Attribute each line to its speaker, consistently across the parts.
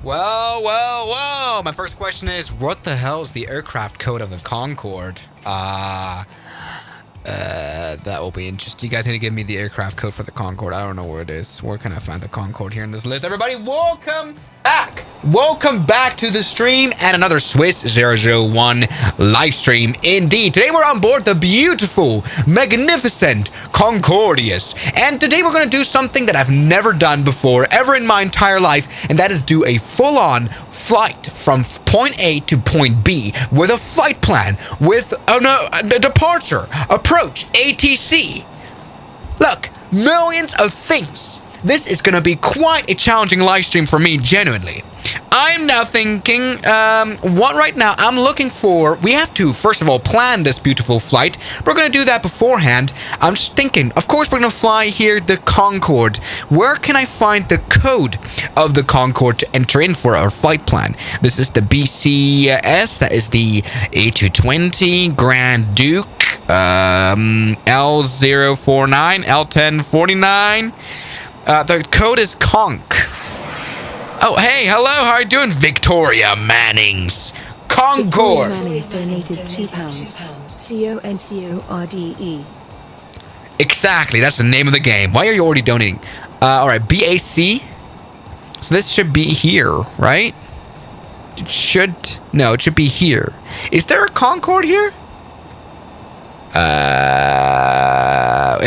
Speaker 1: Well. My first question is, what the hell is the aircraft code of the Concorde? That will be interesting. You guys need to give me the aircraft code for the Concorde. I don't know where it is. Where can I find the Concorde here in this list? Everybody, welcome back. Welcome back to the stream and another Swiss001 live stream. Indeed, today we're on board the beautiful, magnificent Concordius. And today we're going to do something that I've never done before, ever in my entire life. And that is do a full-on flight from point A to point B with a flight plan, with a departure, approach, ATC. Look, millions of things. This is going to be quite a challenging live stream for me, genuinely. I'm now thinking, what right now I'm looking for, we have to, first of all, plan this beautiful flight. We're going to do that beforehand. I'm just thinking, of course, we're going to fly here the Concorde. Where can I find the code of the Concorde to enter in for our flight plan? This is the BCS, that is the A220 Grand Duke, L049, L1049. The code is Conc. Oh, hey, hello, how are you doing, Victoria Mannings? Concorde.
Speaker 2: Victoria Mannings donated £2. Concorde.
Speaker 1: Exactly, that's the name of the game. Why are you already donating? Alright, BAC. So this should be here, right? It should be here. Is there a Concorde here?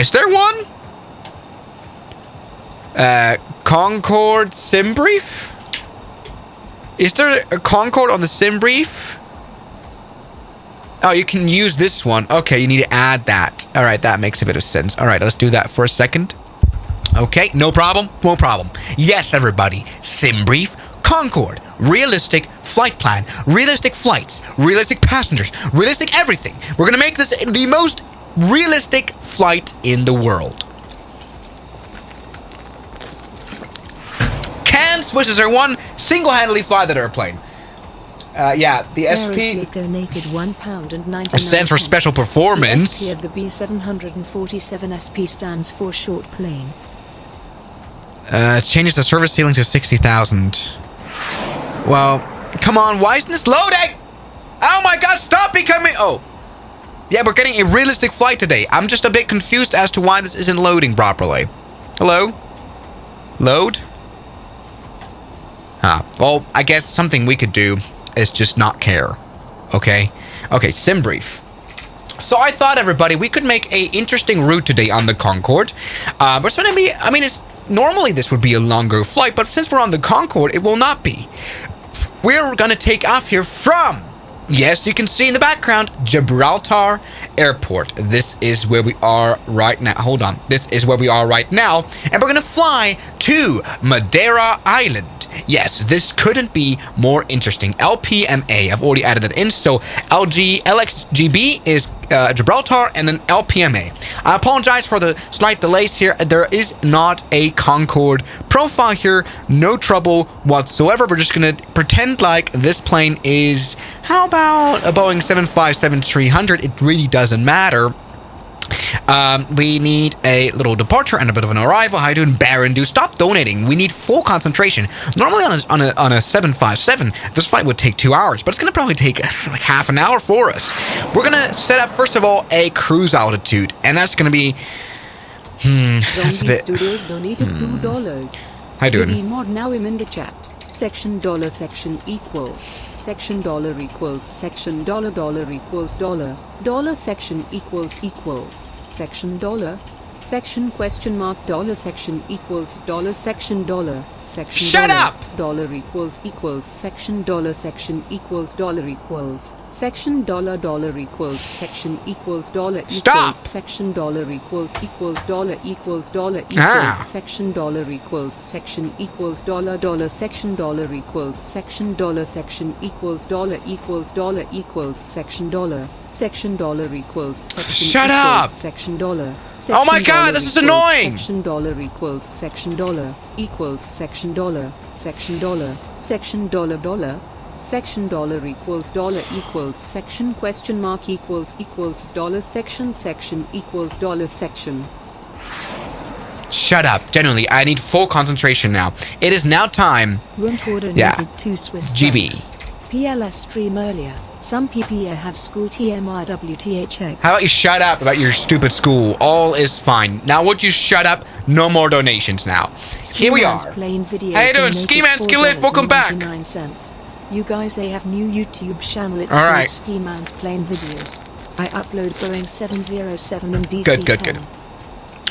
Speaker 1: Is there one? Concorde sim brief? Is there a Concorde on the sim brief? Oh, you can use this one. Okay, you need to add that. All right, that makes a bit of sense. All right, let's do that for a second. Okay, no problem. Yes, everybody. Sim brief, Concorde, realistic flight plan, realistic flights, realistic passengers, realistic everything. We're going to make this the most realistic flight in the world. Can Swiss001 single-handedly fly that airplane? Yeah, the SP
Speaker 2: donated £1.99
Speaker 1: stands for special performance.
Speaker 2: The SP of the B747 SP stands for short plane.
Speaker 1: Changes the service ceiling to 60,000. Well, come on, why isn't this loading? Oh my god, stop becoming... Oh. Yeah, we're getting a realistic flight today. I'm just a bit confused as to why this isn't loading properly. Hello? Load? Well, I guess something we could do is just not care. Okay, sim brief. So I thought, everybody, we could make a interesting route today on the Concorde. But it's gonna be, normally this would be a longer flight, but since we're on the Concorde, it will not be. We're gonna take off here from, yes, you can see in the background, Gibraltar Airport. This is where we are right now. Hold on. This is where we are right now. And we're going to fly to Madeira Island. Yes, this couldn't be more interesting. LPMA, I've already added it in. So LXGB is Gibraltar and then LPMA. I apologize for the slight delays here. There is not a Concorde profile here. No trouble whatsoever. We're just going to pretend like this plane is, how about a Boeing 757-300? It really doesn't matter. We need a little departure and a bit of an arrival. How you doing, Baron? Dude, stop donating. We need full concentration. Normally on a 757, this flight would take 2 hours, but it's gonna probably take like half an hour for us. We're gonna set up first of all a cruise altitude, and that's gonna be. That's a bit.
Speaker 3: Studios donated $2.
Speaker 1: How you doing?
Speaker 3: Mod now I'm in the chat. Section dollar section equals section dollar equals section dollar equals dollar section equals section dollar section question mark dollar section equals dollar section dollar section
Speaker 1: shut
Speaker 3: dollar,
Speaker 1: up
Speaker 3: dollar equals section dollar section equals dollar equals section dollar equals section equals dollar equals
Speaker 1: stop
Speaker 3: section dollar equals dollar equals section dollar equals section equals dollar section dollar equals section dollar section equals dollar equals section dollar equals section
Speaker 1: shut up
Speaker 3: section dollar
Speaker 1: oh my god, this is annoying.
Speaker 3: Section dollar equals section dollar equals section dollar section dollar section dollar section dollar equals section question mark equals dollar section equals dollar section.
Speaker 1: Shut up. Genuinely, I need full concentration now. It is now time.
Speaker 2: Runtor donated
Speaker 1: Yeah.
Speaker 2: 2 Swiss
Speaker 1: GB.
Speaker 2: francs. PLS stream earlier. Some PPA have school TMIWTHX.
Speaker 1: How about you shut up about your stupid school? All is fine. Now would you shut up? No more donations now. Here we are.
Speaker 2: Playing videos
Speaker 1: How you doing?
Speaker 2: donated
Speaker 1: Ski Man, Ski Lift, welcome back.
Speaker 2: $4.99. You guys, they have new YouTube channel. It's
Speaker 1: All
Speaker 2: called
Speaker 1: right.
Speaker 2: Ski Man's Playing Videos. I upload Boeing 707 and DC-10.
Speaker 1: Good.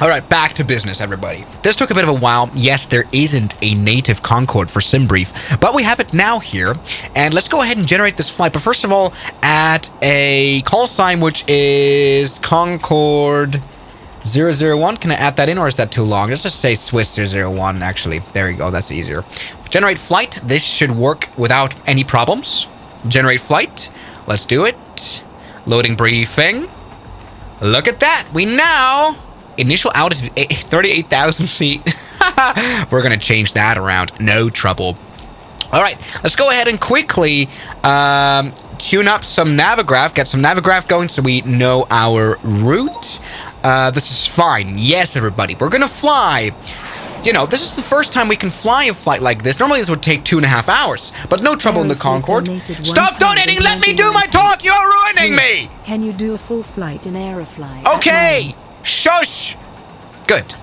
Speaker 1: All right, back to business, everybody. This took a bit of a while. Yes, there isn't a native Concorde for SimBrief, but we have it now here. And let's go ahead and generate this flight. But first of all, add a call sign, which is Concorde 001. Can I add that in, or is that too long? Let's just say Swiss001, actually. There we go. That's easier. Generate flight. This should work without any problems. Generate flight. Let's do it. Loading briefing. Look at that. We now... Initial altitude, 38,000 feet. We're going to change that around. No trouble. All right, let's go ahead and quickly tune up some Navigraph, get some Navigraph going so we know our route. This is fine. Yes, everybody, we're going to fly. You know, this is the first time we can fly a flight like this. Normally this would take 2.5 hours, but no trouble in the Concorde. Stop donating! Let me do my talk! You're ruining me!
Speaker 2: Can you do a full flight in Aerofly?
Speaker 1: Okay! Shush! Good.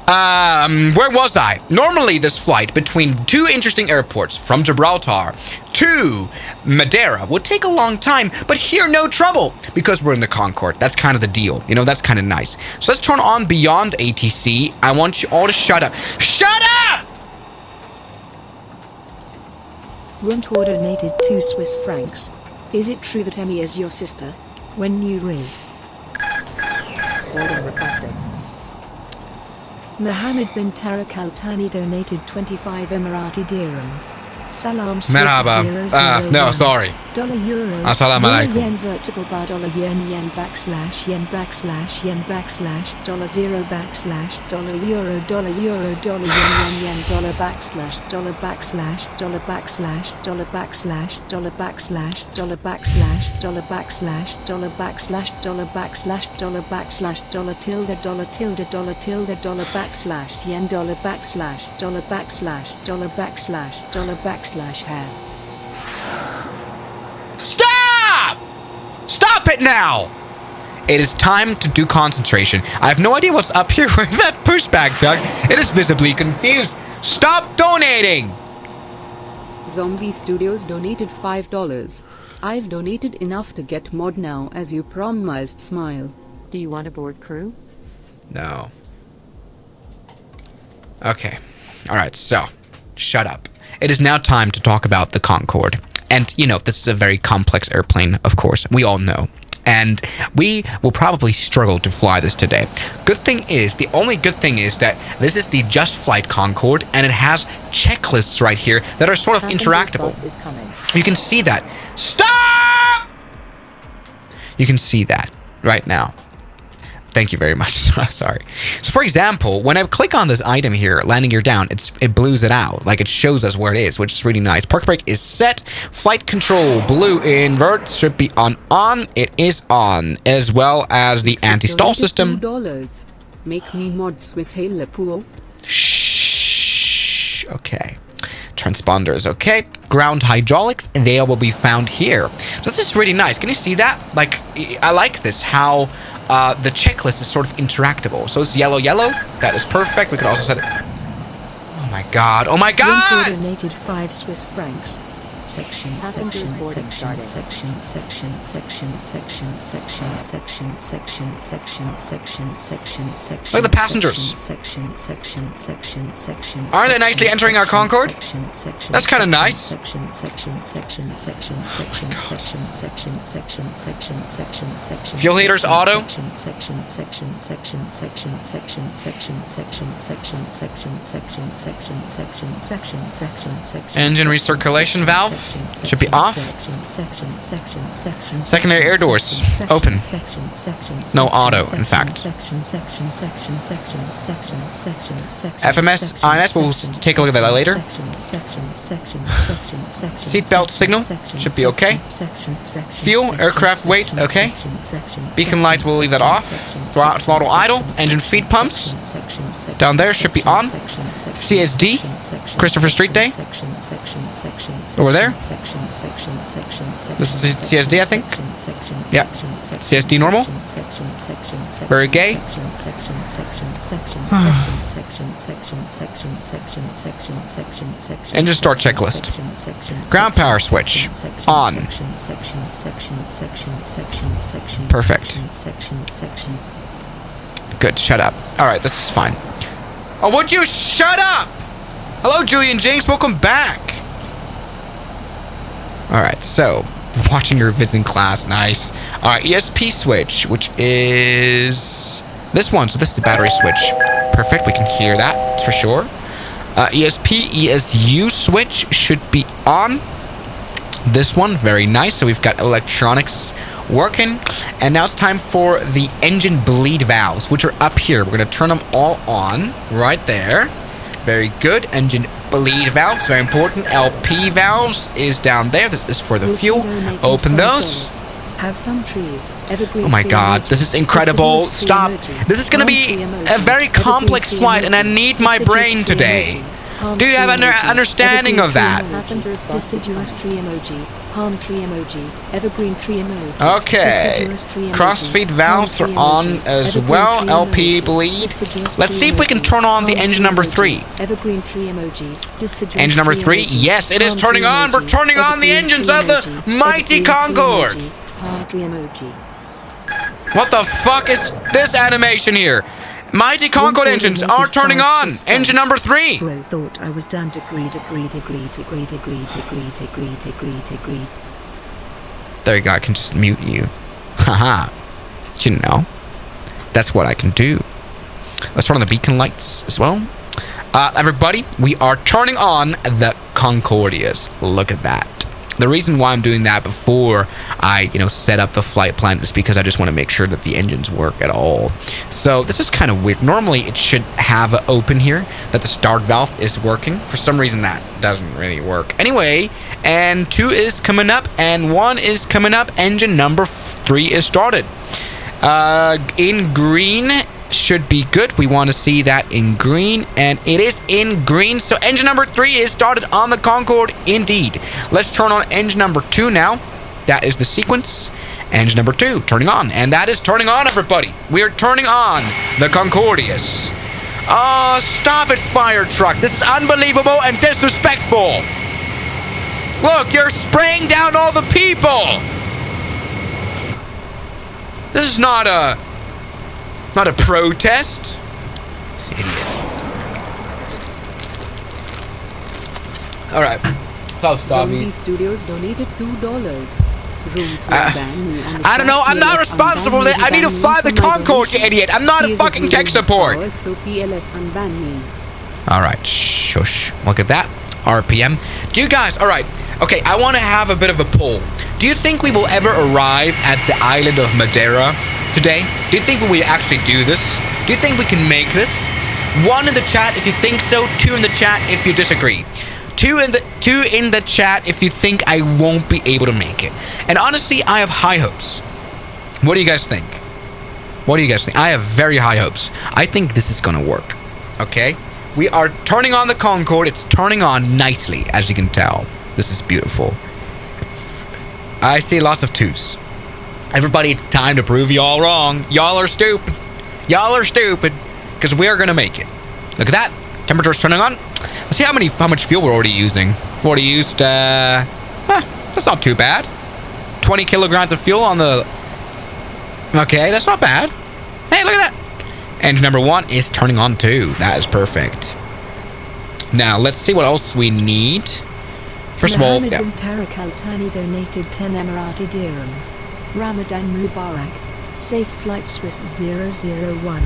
Speaker 1: Where was I? Normally this flight between two interesting airports from Gibraltar to Madeira would take a long time, but here no trouble because we're in the Concorde. That's kind of the deal. You know, that's kind of nice. So let's turn on Beyond ATC. I want you all to shut up. Shut up!
Speaker 2: Runtor donated 2 Swiss francs. Is it true that Emmy is your sister? When new Riz?
Speaker 4: Order requested.
Speaker 2: Mohammed bin Tarak Al Thani donated 25 Emirati dirhams. Salam Swiss
Speaker 1: Merhaba.
Speaker 2: 001.
Speaker 1: No, sorry.
Speaker 2: Dollar euro.
Speaker 1: Assalamu alaikum.
Speaker 2: Yen vertical bar dollar yen backslash yen backslash dollar zero backslash dollar euro dollar yen dollar backslash dollar backslash dollar backslash dollar backslash dollar backslash dollar backslash dollar backslash dollar backslash dollar backslash dollar backslash dollar tilde dollar tilde dollar tilde dollar backslash yen dollar backslash dollar backslash dollar backslash dollar backslash hair.
Speaker 1: Stop! Stop it now! It is time to do concentration. I have no idea what's up here with that pushback, Doug. It is visibly confused. Stop donating!
Speaker 3: Zombie Studios donated $5. I've donated enough to get mod now as you promised. Smile.
Speaker 4: Do you want a board crew?
Speaker 1: No. Okay. Alright, so, shut up. It is now time to talk about the Concorde. And, you know, this is a very complex airplane, of course. We all know. And we will probably struggle to fly this today. Good thing is, the only good thing is that this is the Just Flight Concorde, and it has checklists right here that are sort of interactable.
Speaker 4: Bus is coming.
Speaker 1: You can see that. Stop! You can see that right now. Thank you very much. Sorry. So, for example, when I click on this item here, landing gear down, it blues it out. Like, it shows us where it is, which is really nice. Park brake is set. Flight control, blue invert, should be on. It is on. As well as the anti-stall system.
Speaker 3: $2. Make me mod Swiss Halepool.
Speaker 1: Shh. Okay. Transponders, okay. Ground hydraulics, they will be found here. So this is really nice. Can you see that? Like, I like this, how the checklist is sort of interactable. So it's yellow. That is perfect. We could also set it... Oh my god. Oh my god!
Speaker 2: Donated 5 Swiss francs. Section.
Speaker 1: Look at the passengers. Aren't they nicely entering our Concorde? That's kind of nice. Fuel heaters auto. Engine recirculation valve. Should be off. Secondary air doors open. No auto, in fact. FMS, INS, we'll take a look at that later. Seatbelt signal should be okay. Fuel, aircraft weight, okay. Beacon lights, we'll leave that off. Throttle idle, engine feed pumps. Down there should be on. CSD, Christopher Street Day. Over there. This is CSD, I think. Yeah. CSD normal. Very gay. Engine start checklist. Ground power switch. On. Perfect. Good, shut up. Alright, this is fine. Oh, would you shut up? Hello, Julian James, welcome back. Alright, so, watching your visiting class, nice. Alright, ESP switch, which is this one, so this is the battery switch. Perfect, we can hear that, for sure. ESP, ESU switch should be on. This one, very nice, so we've got electronics working. And now it's time for the engine bleed valves, which are up here. We're going to turn them all on, right there. Very good. Engine bleed valves, very important. LP valves is down there. This is for the fuel. Open those.
Speaker 2: Have some trees. Evergreen.
Speaker 1: Oh my god, this is incredible. Stop. This is going to be a very complex flight, and I need my brain today. Do you have an understanding of that?
Speaker 2: Deciduous tree emoji. Palm tree emoji. Evergreen tree emoji.
Speaker 1: Okay. Crossfeed valves are on as well. LP bleed. Let's see if we can turn on the engine number 3.
Speaker 2: Evergreen tree emoji.
Speaker 1: Engine number 3. Yes, it is turning on. We're turning on the engines of the mighty Concorde.
Speaker 2: Palm tree emoji.
Speaker 1: What the fuck is this animation here? Mighty Concorde engines are turning on. Engine number 3.
Speaker 2: Bro thought I was done. Agreed.
Speaker 1: There you go. I can just mute you. Haha. You know, that's what I can do. Let's turn on the beacon lights as well. Everybody, we are turning on the Concordias. Look at that. The reason why I'm doing that before I, set up the flight plan is because I just want to make sure that the engines work at all. So this is kind of weird. Normally it should have open here that the start valve is working. For some reason that doesn't really work. Anyway, and 2 is coming up and 1 is coming up. Engine number 3 is started. In green should be good. We want to see that in green, and it is in green. So engine number 3 is started on the Concorde indeed. Let's turn on engine number 2 now. That is the sequence. Engine number 2 turning on, and that is turning on, everybody. We are turning on the Concordias. Oh, stop it, fire truck. This is unbelievable and disrespectful. Look, you're spraying down all the people. This is not a protest. Idiot. Alright. I'll stop
Speaker 3: Zombie
Speaker 1: me.
Speaker 3: Studios donated $2.
Speaker 1: I don't know. I'm not responsible for that. I need to fly the Concorde, you idiot. I'm not a fucking tech support.
Speaker 3: So PLS unban me.
Speaker 1: Alright. Shush. Look at that. RPM. Do you guys... Alright. Okay, I want to have a bit of a poll. Do you think we will ever arrive at the island of Madeira today? Do you think we actually do this? Do you think we can make this? 1 in the chat if you think so. 2 in the chat if you disagree. 2 in the chat if you think I won't be able to make it. And honestly, I have high hopes. What do you guys think? What do you guys think? I have very high hopes. I think this is gonna work. Okay? We are turning on the Concorde. It's turning on nicely, as you can tell. This is beautiful. I see lots of 2s. Everybody, it's time to prove y'all wrong. Y'all are stupid. Y'all are stupid. Because we are going to make it. Look at that. Temperature's turning on. Let's see how much fuel we're already using. We've already used, that's not too bad. 20 kilograms of fuel on the... Okay, that's not bad. Hey, look at that. Engine number 1 is turning on too. That is perfect. Now, let's see what else we need. First of all,
Speaker 2: Mohammed bin Tariq Al-Thani donated 10 Emirati dirhams. Ramadan Mubarak. Safe flight Swiss001.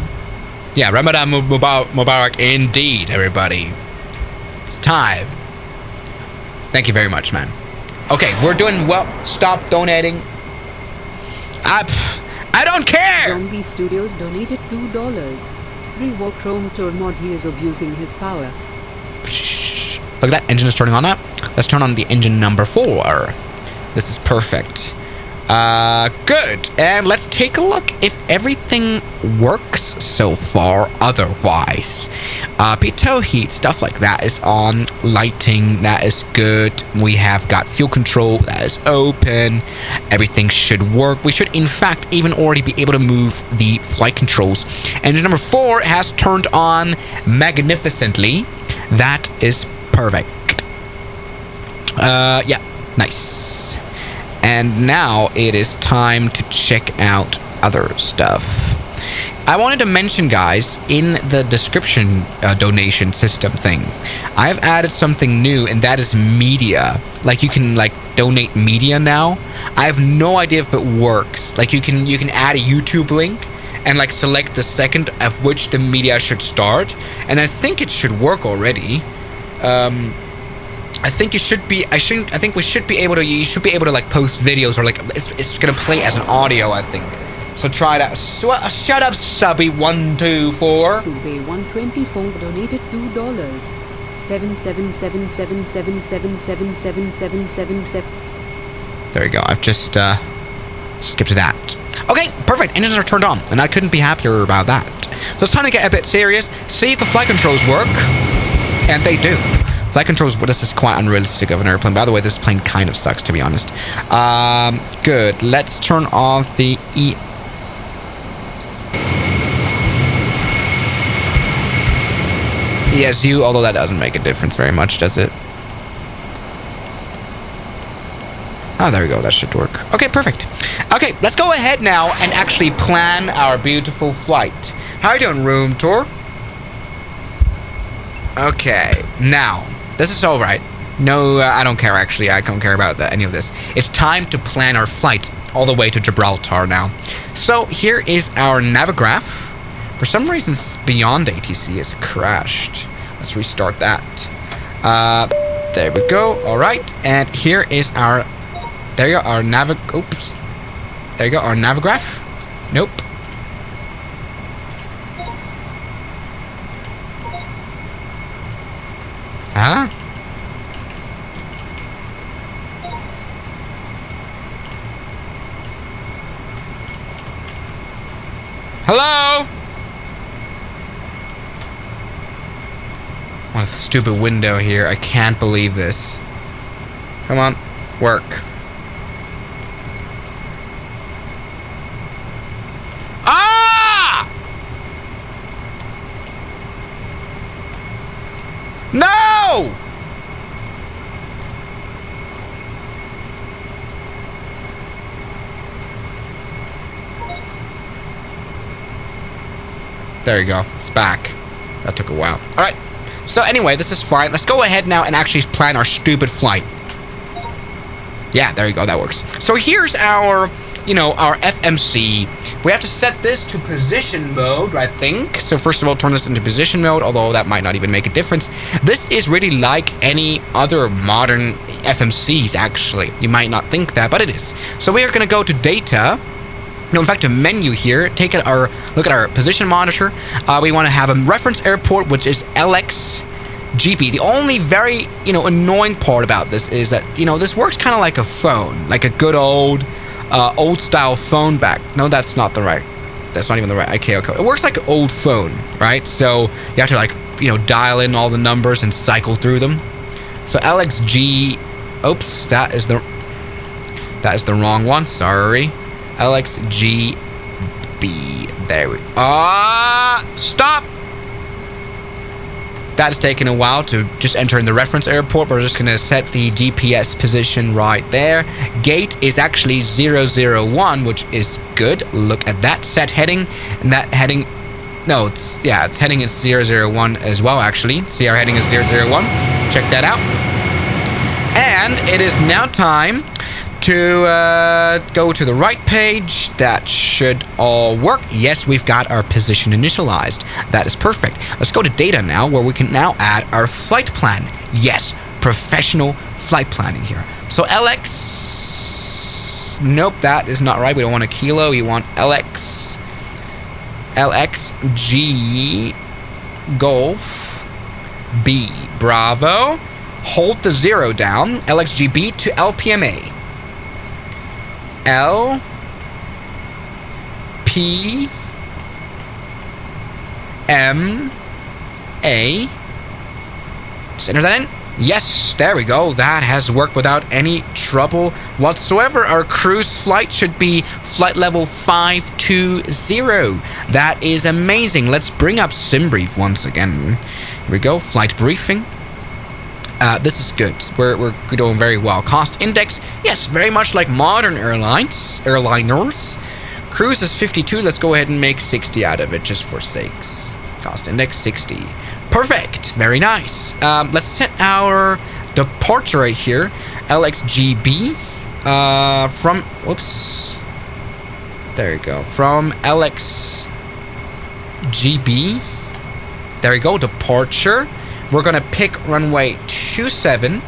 Speaker 1: Yeah, Ramadan Mubarak indeed, everybody. It's time. Thank you very much, man. Okay, we're doing well. Stop donating. I don't care!
Speaker 3: Zombie Studios donated $2. Reward Chrome Tour mod, he is abusing his power.
Speaker 1: Shh. Look at that, engine is turning on up. Let's turn on the engine number 4. This is perfect. Good. And let's take a look if everything works so far otherwise. Pitot heat, stuff like that is on. Lighting, that is good. We have got fuel control, that is open. Everything should work. We should, in fact, even already be able to move the flight controls. Engine number 4 has turned on magnificently. That is perfect. Yeah, nice. And now it is time to check out other stuff. I wanted to mention, guys, in the description donation system thing, I've added something new, and that is media. Like, you can, like, donate media now. I have no idea if it works. Like, you can add a YouTube link and, like, select the second of which the media should start. And I think it should work already. I think you should be. I think we should be able to. You should be able to like post videos or like it's gonna play as an audio. I think. So try that. Shut up, Subby124.
Speaker 3: Subby124 donated $2. 77777777777.
Speaker 1: There you go. I've just skipped that. Okay, perfect. Engines are turned on, and I couldn't be happier about that. So it's time to get a bit serious. See if the flight controls work, and they do. Flight controls, well, this is quite unrealistic of an airplane. By the way, this plane kind of sucks, to be honest. Good. Let's turn off the ESU, although that doesn't make a difference very much, does it? Oh, there we go. That should work. Okay, perfect. Okay, let's go ahead now and actually plan our beautiful flight. How are you doing, room tour? Okay, now... This is all right. No, I don't care, actually. I don't care about any of this. It's time to plan our flight all the way to Gibraltar now. So here is our Navigraph. For some reason, Beyond ATC has crashed. Let's restart that. There we go. All right. And here is our... There you go. Our Oops. There you go. Our Navigraph. Nope. Huh? Hello? What a stupid window here. I can't believe this. Come on. Work. Ah! No! There you go. It's back. That took a while. Alright. So anyway, this is fine. Let's go ahead now and actually plan our stupid flight. Yeah, there you go. That works. So here's our, our FMC. We have to set this to position mode, I think. So first of all, turn this into position mode, although that might not even make a difference. This is really like any other modern FMCs, actually. You might not think that, but it is. So we are going to go to data. No, in fact, a menu here. Look at our position monitor. We want to have a reference airport, which is LXGP. The only very, annoying part about this is that, this works kind of like a phone, like a good old style phone back. No, that's not the right. That's not even the right ICAO code. It works like an old phone, right? So you have to dial in all the numbers and cycle through them. So LXG. Oops, that is the wrong one. Sorry. LXGB. There we stop! That is taking a while to just enter in the reference airport. We're just going to set the GPS position right there. Gate is actually 001, which is good. Look at that. Set heading. And that heading... No, its heading is 001 as well, actually. See, our heading is 001. Check that out. And it is now time to go to the right page. That should all work. Yes, we've got our position initialized. That is perfect. Let's go to data now, where we can now add our flight plan. Yes, professional flight planning here. So LX. Nope, that is not right. We don't want a kilo. We want LX. LXG Golf B Bravo. Hold the 0 down. LXGB to LPMA. L P M A. Just enter that in. Yes, there we go. That has worked without any trouble whatsoever. Our cruise flight should be flight level 520. That is amazing. Let's bring up SimBrief once again. Here we go. Flight briefing. This is good. We're doing very well. Cost index. Yes, very much like modern airliners. Cruise is 52. Let's go ahead and make 60 out of it just for sakes. Cost index 60. Perfect. Very nice. Let's set our departure right here. LXGB. From... Whoops. There you go. From LXGB. There we go. Departure. We're going to pick runway 27.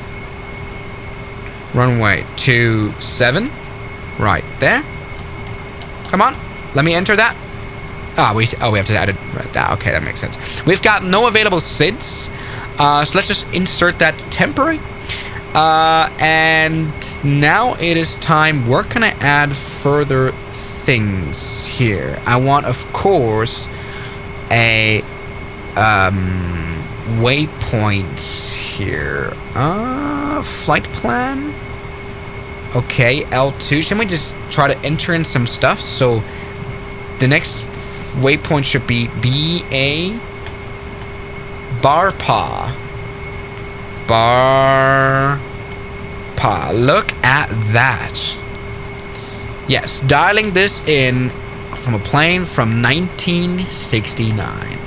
Speaker 1: Runway 27. Right there. Come on. Let me enter that. We have to add it right there. Okay, that makes sense. We've got no available SIDs. So let's just insert that temporary. And now it is time. Where can I add further things here? I want, of course, a waypoint here. Flight plan. Okay, L2. Shouldn't we just try to enter in some stuff? So the next waypoint should be BA Barpa. Barpa. Look at that. Yes, dialing this in from a plane from 1969.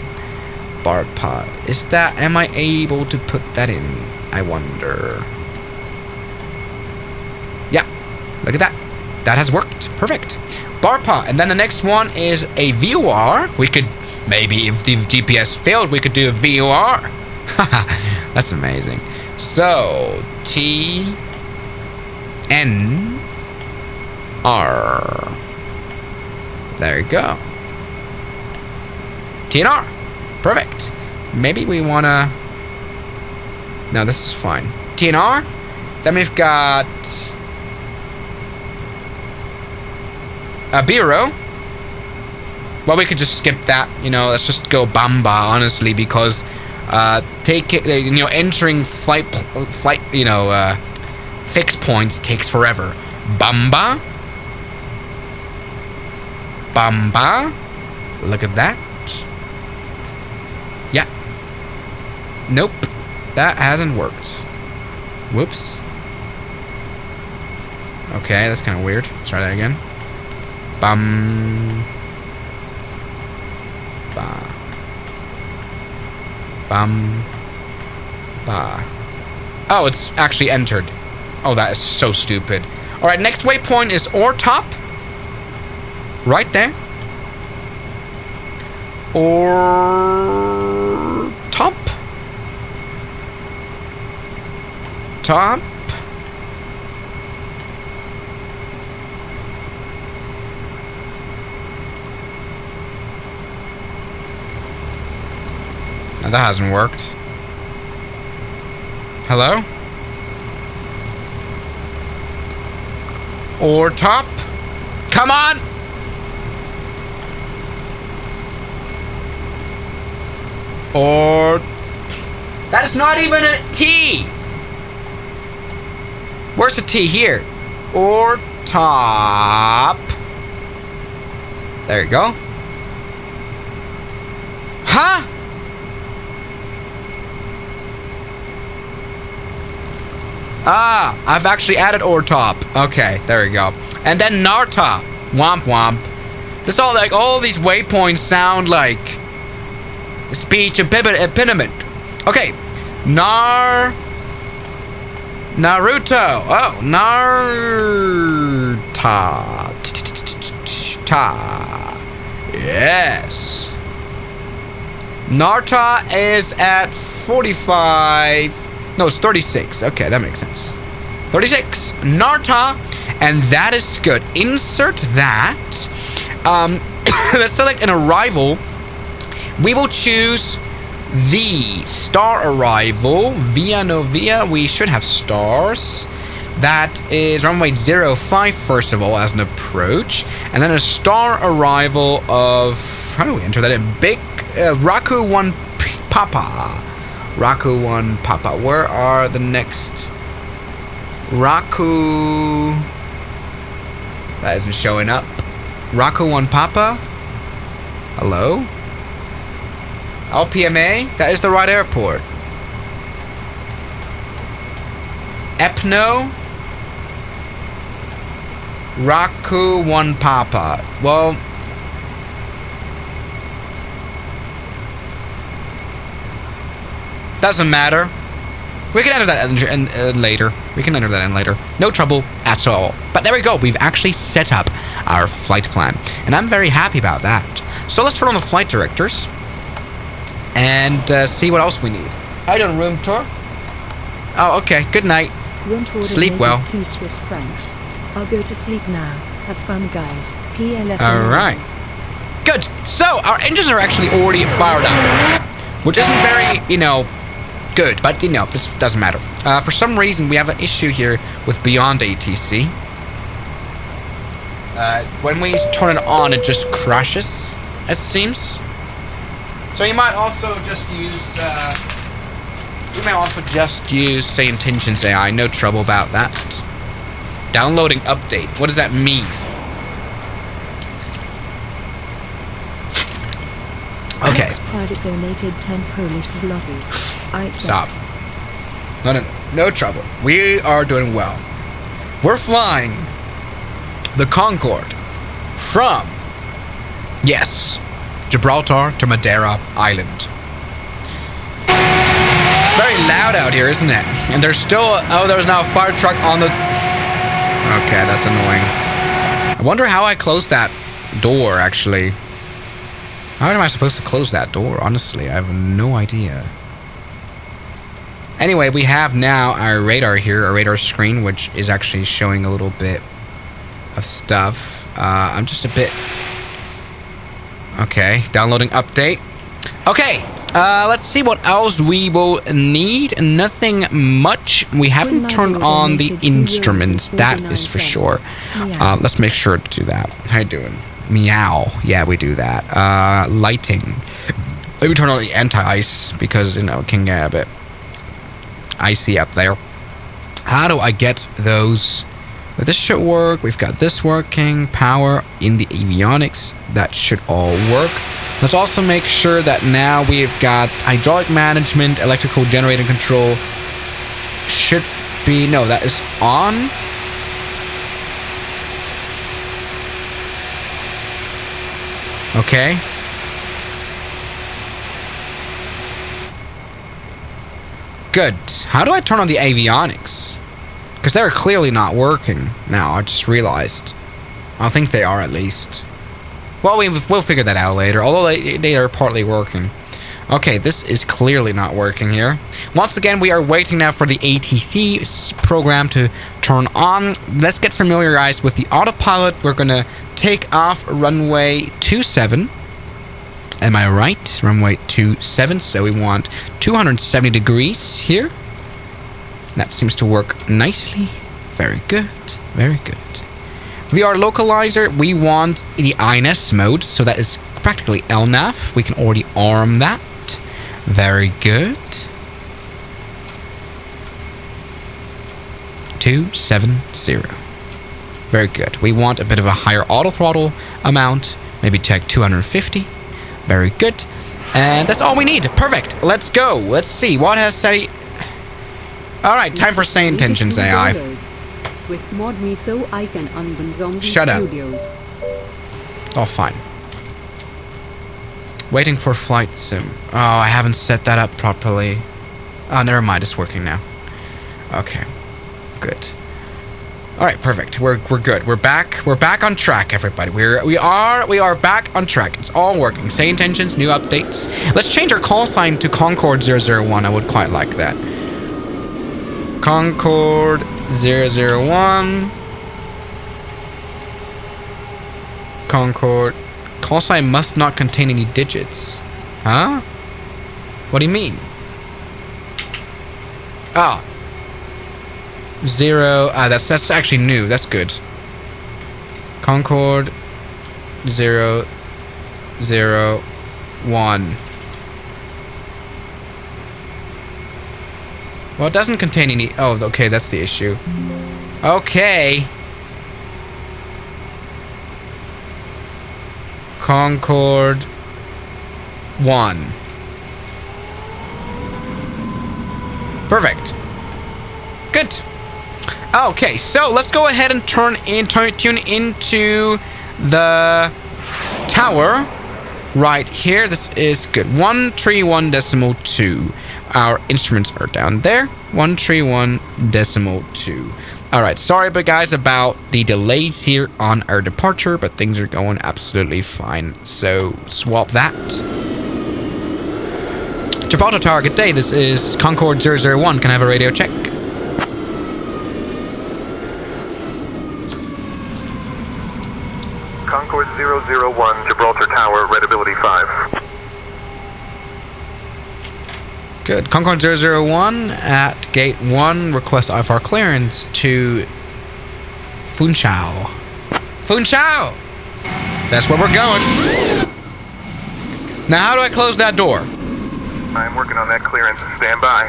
Speaker 1: Barpa. Is that... Am I able to put that in? I wonder. Yeah. Look at that. That has worked. Perfect. Barpa. And then the next one is a VOR. We could... Maybe if the GPS failed, we could do a VOR. That's amazing. So, T... N... R... There you go. TNR. Perfect. Maybe we want to... No, this is fine. TNR. Then we've got... a Bureau. Well, we could just skip that. You know, let's just go Bamba, honestly, because... entering flight, fixed points takes forever. Bamba. Bamba. Look at that. Yeah. Nope. That hasn't worked. Whoops. Okay, that's kind of weird. Let's try that again. Bum. Ba. Bum. Ba. Oh, it's actually entered. Oh, that is so stupid. Alright, next waypoint is Ortop. Right there. Or top. Top. Now that hasn't worked. Hello? Or top. Come on! Or... That is not even a T! Where's the T? Here. Or top. There you go. Huh? Ah, I've actually added or top. Okay, there we go. And then Narta. Womp womp. This all like all these waypoints sound like speech impediment. Okay. Naruto. Oh, Narta. Ta. Yes. Narta is at 45. No, it's 36. Okay, that makes sense. 36. Narta. And that is good. Insert that. Let's select an arrival. We will choose the star arrival. Via Novia. We should have stars. That is runway 05 first of all as an approach. And then a star arrival of... How do we enter that in? Big Raku 1 Papa. Raku 1 Papa. Where are the next... Raku... That isn't showing up. Raku 1 Papa? Hello? LPMA? That is the right airport. Epno? Raku 1 Papa. Well... Doesn't matter. We can enter that in later. We can enter that in later. No trouble at all. But there we go. We've actually set up our flight plan. And I'm very happy about that. So let's turn on the flight directors. And see what else we need. How you doing, room tour? Oh, okay. Good night.
Speaker 2: Room tour
Speaker 1: Sleep well.
Speaker 2: 2 Swiss francs. I'll go to sleep now. Have fun, guys. PLS.
Speaker 1: Alright. Good. So, our engines are actually already fired up. Which isn't very, good, but this doesn't matter. For some reason, we have an issue here with Beyond ATC. When we turn it on, it just crashes, it seems. So you might also just use, say, Intentions AI. No trouble about that. Downloading update. What does that mean? Okay.
Speaker 2: Next private donated 10 Polish zlotys.
Speaker 1: Stop. No trouble. We are doing well. We're flying the Concorde from, yes, Gibraltar to Madeira Island. It's very loud out here, isn't it? And there's still, there's now a fire truck on the... Okay, that's annoying. I wonder how I closed that door, actually. How am I supposed to close that door? Honestly, I have no idea. Anyway, we have now our radar here, our radar screen, which is actually showing a little bit of stuff. I'm just a bit... Okay, downloading update. Okay, let's see what else we will need. Nothing much. We haven't turned on the instruments, that is for sure. Let's make sure to do that. How you doing? Meow. Yeah, we do that. Lighting. Maybe turn on the anti-ice because, it can get a bit icy up there. How do I get those? This should work. We've got this working. Power in the avionics. That should all work. Let's also make sure that now we've got hydraulic management, electrical generator control. Should be... No, that is on. Okay. Good. How do I turn on the avionics? Because they're clearly not working now. I just realized. I don't think they are, at least. Well, we'll figure that out later. Although they are partly working. Okay, this is clearly not working here. Once again, we are waiting now for the ATC program to turn on. Let's get familiarized with the autopilot. We're going to take off runway 27. Am I right? Runway 27. So we want 270 degrees here. That seems to work nicely. Very good. Very good. VR localizer. We want the INS mode. So that is practically LNAV. We can already arm that. Very good. 270. Very good. We want a bit of a higher auto throttle amount. Maybe take 250. Very good. And that's all we need. Perfect. Let's go. Let's see. What has say... Alright, time for Say Intentions AI.
Speaker 3: Swiss mod me so I can unban zombie
Speaker 1: Shut up.
Speaker 3: studios.
Speaker 1: Oh, fine. Waiting for flight sim. Oh, I haven't set that up properly. Oh, never mind. It's working now. Okay. Good. All right, perfect. We're good. We're back. We're back on track, everybody. We are back on track. It's all working. Say Intentions, new updates. Let's change our call sign to Concorde 001. I would quite like that. Concorde 001. Concorde. Call sign must not contain any digits. Huh? What do you mean? Oh. 0. That's actually new. That's good. Concorde 001. Well, it doesn't contain any. Oh, okay, that's the issue. Okay. Concorde 1. Perfect. Good. Okay, so let's go ahead and tune into the tower right here. This is good. 131.2. Our instruments are down there. 131.2. All right, sorry, but guys, about the delays here on our departure, but things are going absolutely fine. So swap that. Gibraltar Tower, good day. This is Concorde 001. Can I have a radio check?
Speaker 5: Concorde 001, Gibraltar Tower, readability 5.
Speaker 1: Good. Concorde 001 at gate 1. Request IFR clearance to Funchal. Funchal! That's where we're going. Now, how do I close that door?
Speaker 5: I'm working on that clearance. Stand by.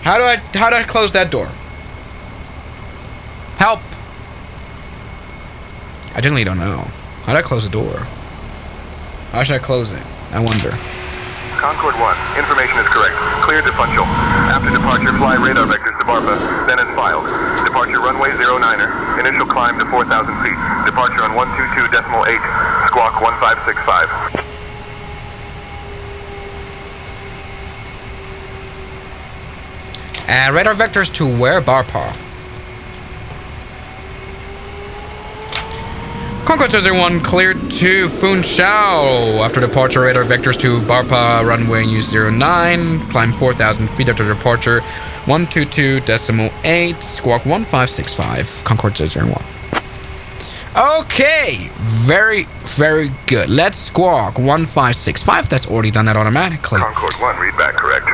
Speaker 1: How do I close that door? Help! I genuinely don't know. How do I close the door? How should I close it? I wonder.
Speaker 5: Concorde 1, information is correct. Cleared to Funchal. After departure, fly radar vectors to Barpa, then as filed. Departure runway 09er. Initial climb to 4,000 feet. Departure on 122.8. Squawk 1565.
Speaker 1: Radar vectors to where? Barpa. Concorde 001 cleared to Funchal. After departure, radar vectors to Barpa, runway U09. Climb 4,000 feet after departure. 122.8. Squawk 1565. Concorde 001. Okay. Very, very good. Let's squawk 1565. That's already done that automatically.
Speaker 5: Concorde 1, read back correct.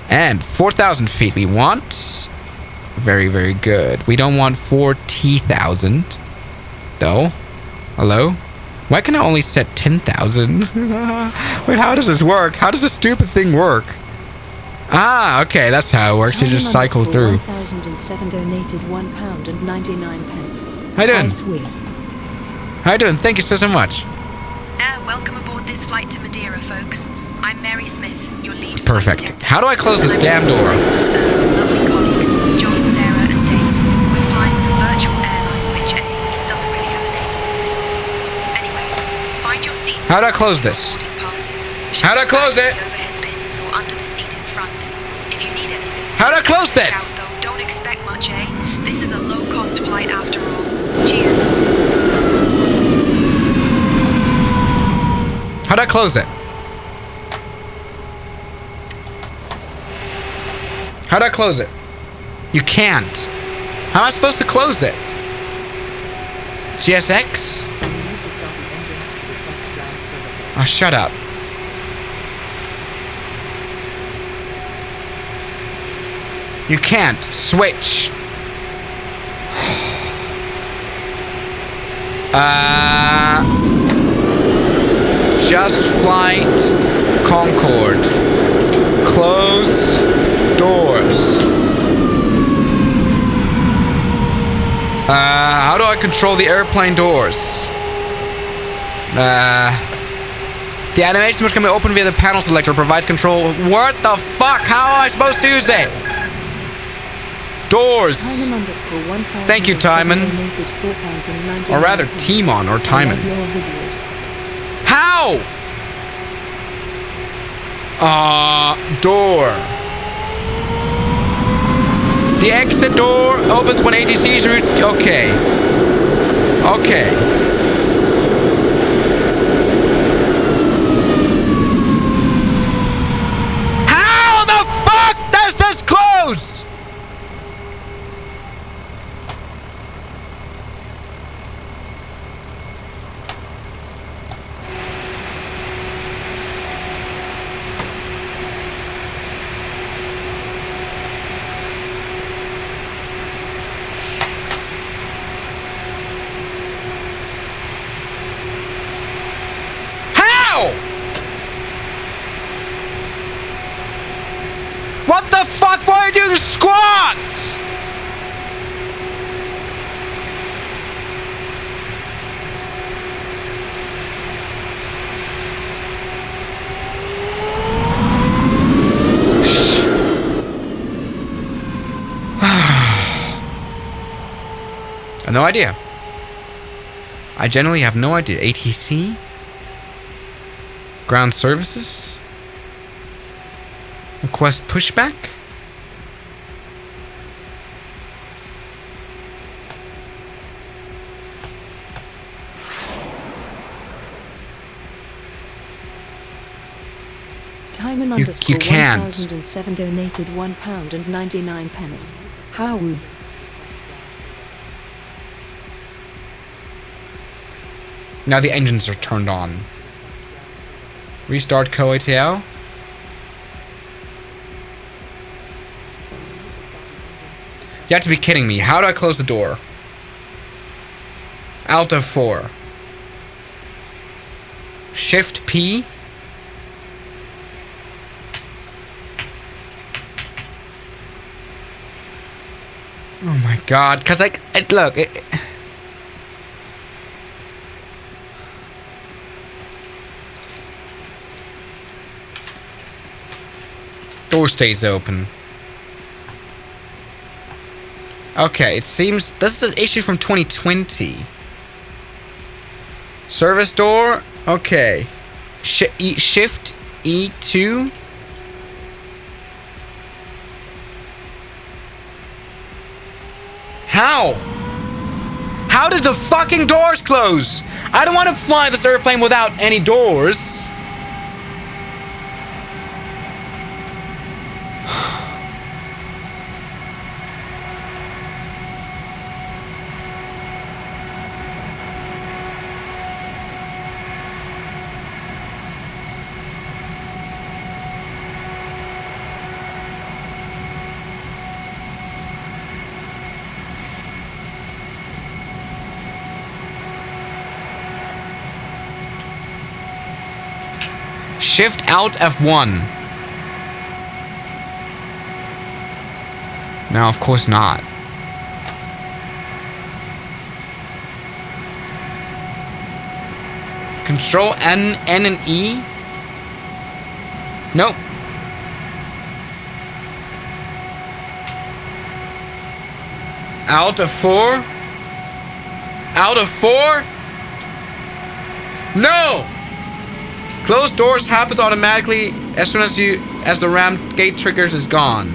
Speaker 1: And 4,000 feet we want. Very, very good. We don't want 40,000. Though. Hello? Why can I only set 10,000? Wait, how does this work? How does this stupid thing work? Ah, okay, that's how it works. You just cycle through.
Speaker 2: 1007 donated £1.99.
Speaker 1: How you doing?
Speaker 2: Hi, Swiss.
Speaker 1: How you doing? Thank you so much.
Speaker 6: Welcome aboard this flight to Madeira, folks. I'm Mary Smith, your lead flight
Speaker 1: Perfect.
Speaker 6: detective.
Speaker 1: How do I close this damn door?
Speaker 6: Lovely colleagues, John, Sarah, and Dave. We're flying with a virtual airline which doesn't really have a name in the system. Anyway, find your seats.
Speaker 1: How do I close this?
Speaker 6: Boarding passes.
Speaker 1: How do I close it?
Speaker 6: The overhead bins or under the seat in front. If you need anything.
Speaker 1: How do I close this?
Speaker 6: Shout, though. Don't expect much, This is a low-cost flight after all. Cheers.
Speaker 1: How do I close it? How do I close it? You can't. How am I supposed to close it? GSX? Oh, shut up. You can't. Switch. Just flight Concorde. Close doors. How do I control the airplane doors? The animation which can be opened via the panel selector provides control. What the fuck? How am I supposed to use it? Doors. Thank you, Timon. Or rather, Timon or Timon. How? Door. The exit door opens when ATC is okay. Okay. How the fuck does this close? fucking squats! I have no idea. I generally have no idea. ATC? Ground services? Request pushback?
Speaker 2: Timon
Speaker 1: You
Speaker 2: underscore
Speaker 1: can't.
Speaker 2: 1007 donated £1 and 99 pence. How would?
Speaker 1: Now the engines are turned on. Restart co-ATL. You have to be kidding me. How do I close the door? Alt F4. Shift P. Oh my god. Cause look. Door stays open. Okay, it seems this is an issue from 2020. Service door. Okay. Shift E2. How? How did the fucking doors close? I don't want to fly this airplane without any doors. Shift Alt F1. No, of course not. Control N and E. Nope. Alt F4. Alt F4. No. Closed doors happens automatically as soon as the ram gate triggers is gone.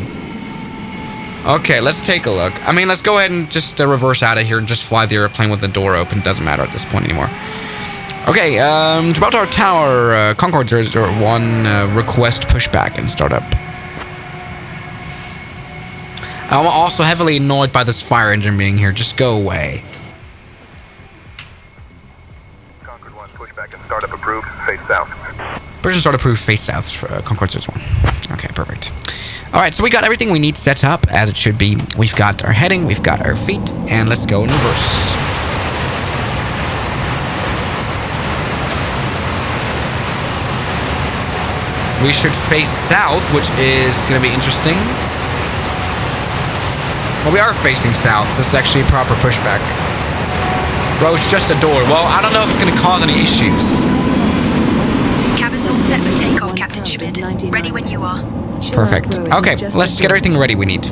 Speaker 1: Okay, let's take a look. I mean, let's go ahead and just reverse out of here and just fly the airplane with the door open. Doesn't matter at this point anymore. Okay, Gibraltar Tower, Concorde 001, request pushback and startup. I'm also heavily annoyed by this fire engine being here. Just go away.
Speaker 5: Concorde 1, pushback and startup approved. Face south.
Speaker 1: Version start approved, face south, Concorde 001. Okay, perfect. Alright, so we got everything we need set up as it should be. We've got our heading, we've got our feet, and let's go in reverse. We should face south, which is going to be interesting. Well, we are facing south. This is actually a proper pushback. Bro, it's just a door. Well, I don't know if it's going to cause any issues.
Speaker 6: Cabin's all set for takeoff, Captain Schmidt. Ready when you are.
Speaker 1: Perfect. Okay, let's get everything ready we need.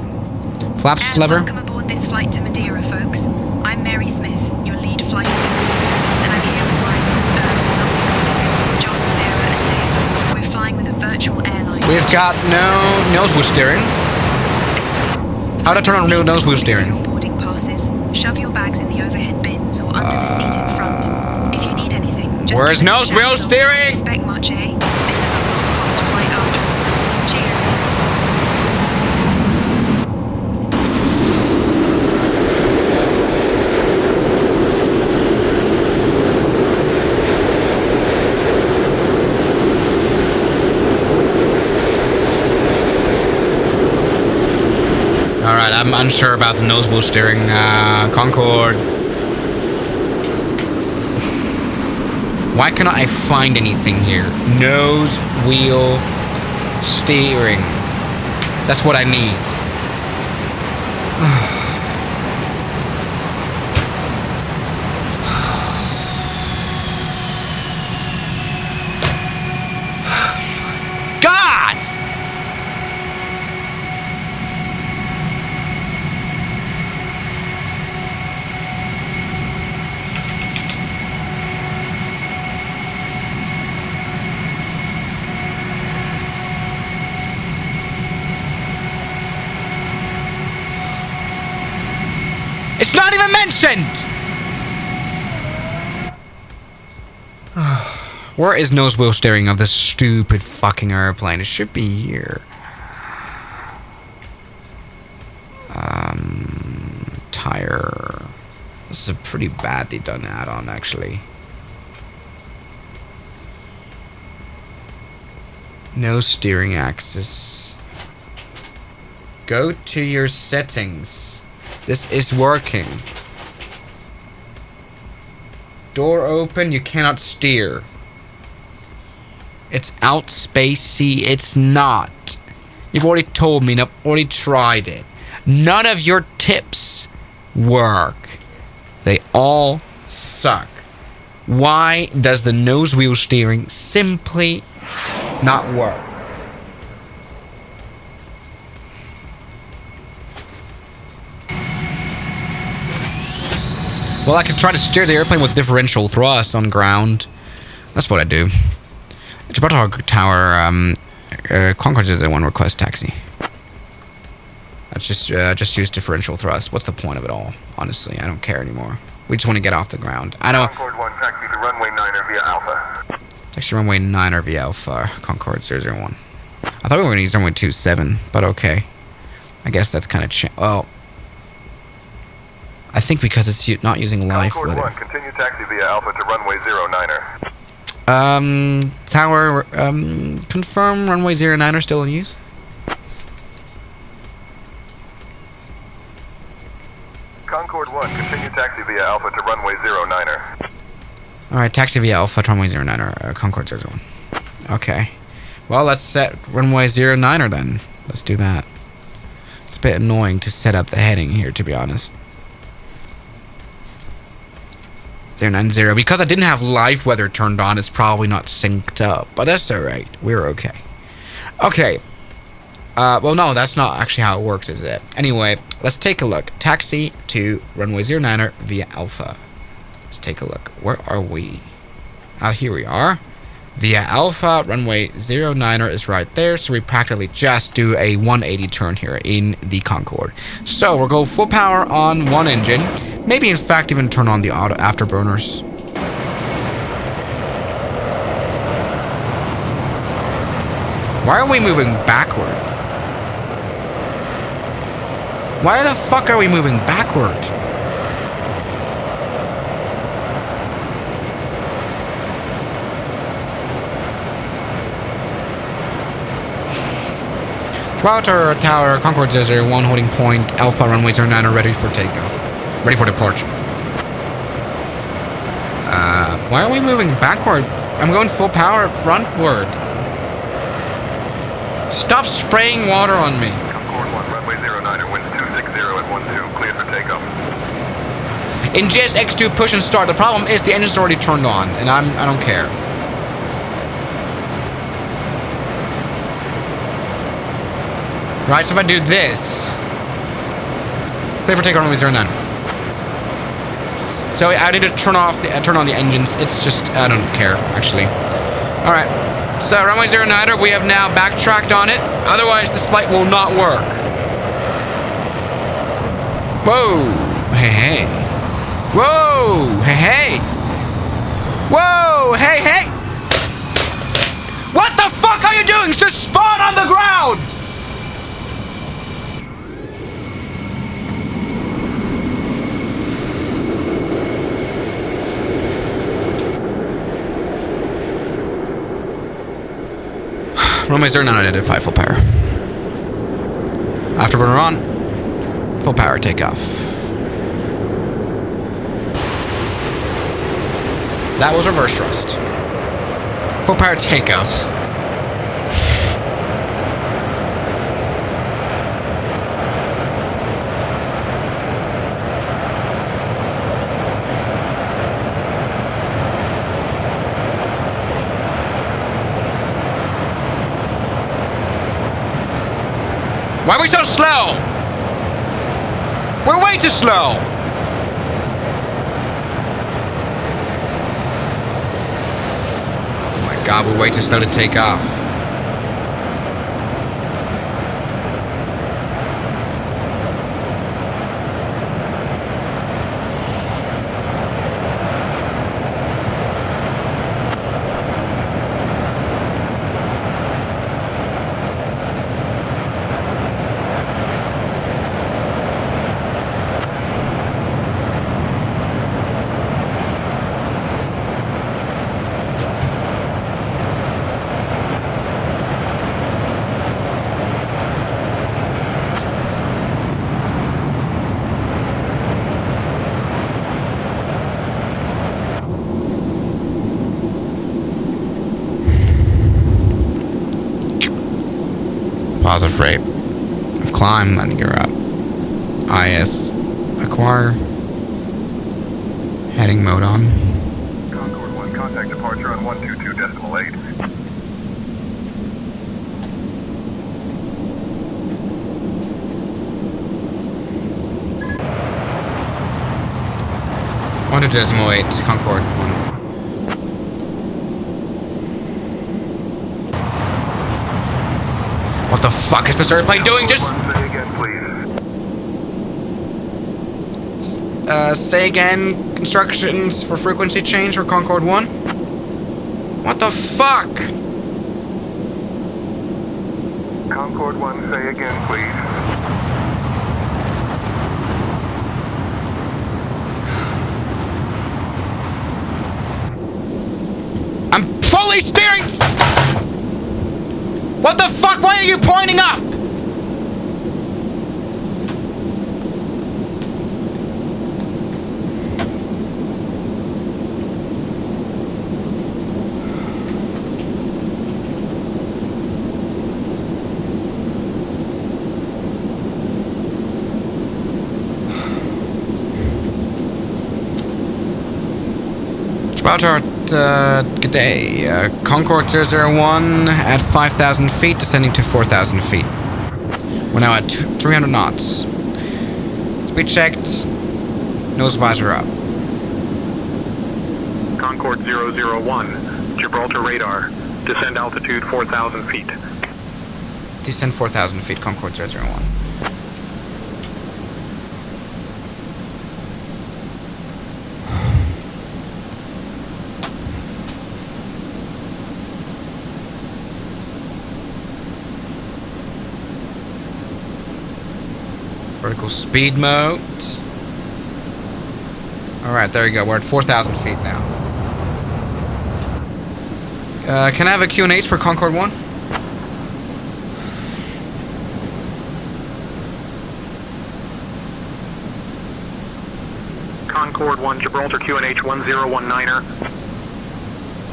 Speaker 1: Flaps
Speaker 6: And
Speaker 1: lever.
Speaker 6: welcome aboard this flight to Madeira, folks. I'm Mary Smith, your lead flight attendant. And I'm here with my lovely colleagues, John, Sarah, and Dave. We're flying with a virtual airline.
Speaker 1: We've got no nose wheel steering. How to turn on real nose wheel steering?
Speaker 6: Your boarding passes. Shove your bags in the overhead bins or under the seat in front. If you need anything, just
Speaker 1: Where's
Speaker 6: give us
Speaker 1: nose
Speaker 6: a
Speaker 1: wheel
Speaker 6: shout.
Speaker 1: steering?
Speaker 6: Don't expect much, eh? This is a low-cost flight after all. Cheers.
Speaker 1: Alright, I'm unsure about the nose wheel steering. Concorde. Why cannot I find anything here? Nose wheel steering. That's what I need. God! It's not even mentioned! Where is nose wheel steering of this stupid fucking airplane? It should be here. Tire. This is a pretty badly done add-on, actually. No steering axis. Go to your settings. This is working. Door open, you cannot steer. It's out spacey, it's not. You've already told me, and I've already tried it. None of your tips work. They all suck. Why does the nose wheel steering simply not work? Well, I could try to steer the airplane with differential thrust on ground. That's what I do. Gibraltar Tower, Concorde 001 request taxi. That's just use differential thrust. What's the point of it all? Honestly, I don't care anymore. We just want to get off the ground. I know.
Speaker 5: Concorde 1, taxi to runway 9er via Alpha.
Speaker 1: Taxi runway 9er via Alpha, Concorde 001. I thought we were going to use runway 27, but okay. I guess that's kind of well, I think because it's not using live
Speaker 5: Concorde
Speaker 1: weather.
Speaker 5: 1, continue taxi via Alpha to runway 09er.
Speaker 1: Tower, confirm runway 09er still in use?
Speaker 5: Concorde 1, continue taxi via Alpha to runway 09er.
Speaker 1: Alright, taxi via Alpha to runway 09er, Concorde 001. Okay. Well, let's set runway 09er then. Let's do that. It's a bit annoying to set up the heading here, to be honest. 090. Because I didn't have live weather turned on, it's probably not synced up. But that's alright. We're okay. Okay. Well, no, that's not actually how it works, is it? Anyway, let's take a look. Taxi to runway 09er via Alpha. Let's take a look. Where are we? Here we are. Via Alpha, runway 09er is right there, so we practically just do a 180 turn here in the Concorde. So we'll go full power on one engine. Maybe, in fact, even turn on the auto afterburners. Why are we moving backward? Why the fuck are we moving backward? Gibraltar Tower, Concorde 001, holding point, Alpha runway 09 ready for takeoff. Ready for departure. Why are we moving backward? I'm going full power frontward. Stop spraying water on me.
Speaker 5: Concorde 1, runway 09er, winds 260 at 12, cleared for takeoff.
Speaker 1: In GSX2, push and start. The problem is the engine's already turned on, and I don't care. Right, so if I do this, clear for takeoff runway 09. So I need to turn on the engines. It's just I don't care actually. All right, so runway 09er, we have now backtracked on it. Otherwise, this flight will not work. Whoa, hey, hey. Whoa, hey, hey. Whoa, hey, hey. What the fuck are you doing? Just spawn on the ground. Runway 09 identified, full power. Afterburner on. Full power takeoff. That was reverse thrust. Full power takeoff. Why are we so slow? We're way too slow. Oh my god, we're way too slow to take off. Positive rate of climb, landing gear up. IS acquire. Heading mode on.
Speaker 5: Concorde 1, contact departure on 122.8.
Speaker 1: One to decimal 8, Concorde 1. What the fuck is this airplane doing? Just
Speaker 5: Say again, please.
Speaker 1: say again. Instructions for frequency change for Concorde 1. What the fuck?
Speaker 5: Concorde 1, say again, please.
Speaker 1: I'm fully steering. What the fuck? Why are you pointing up? Gibraltar, good day. Concorde 001 at 5,000 feet, descending to 4,000 feet. We're now at 300 knots. Speed checked. Nose visor up.
Speaker 5: Concorde 001, Gibraltar radar. Descend altitude 4,000 feet.
Speaker 1: Descend 4,000 feet, Concorde 001. Vertical speed mode. Alright, there you go. We're at 4,000 feet now. Can I have a Q&H for Concorde 1?
Speaker 5: Concorde 1, Gibraltar QNH 1019er.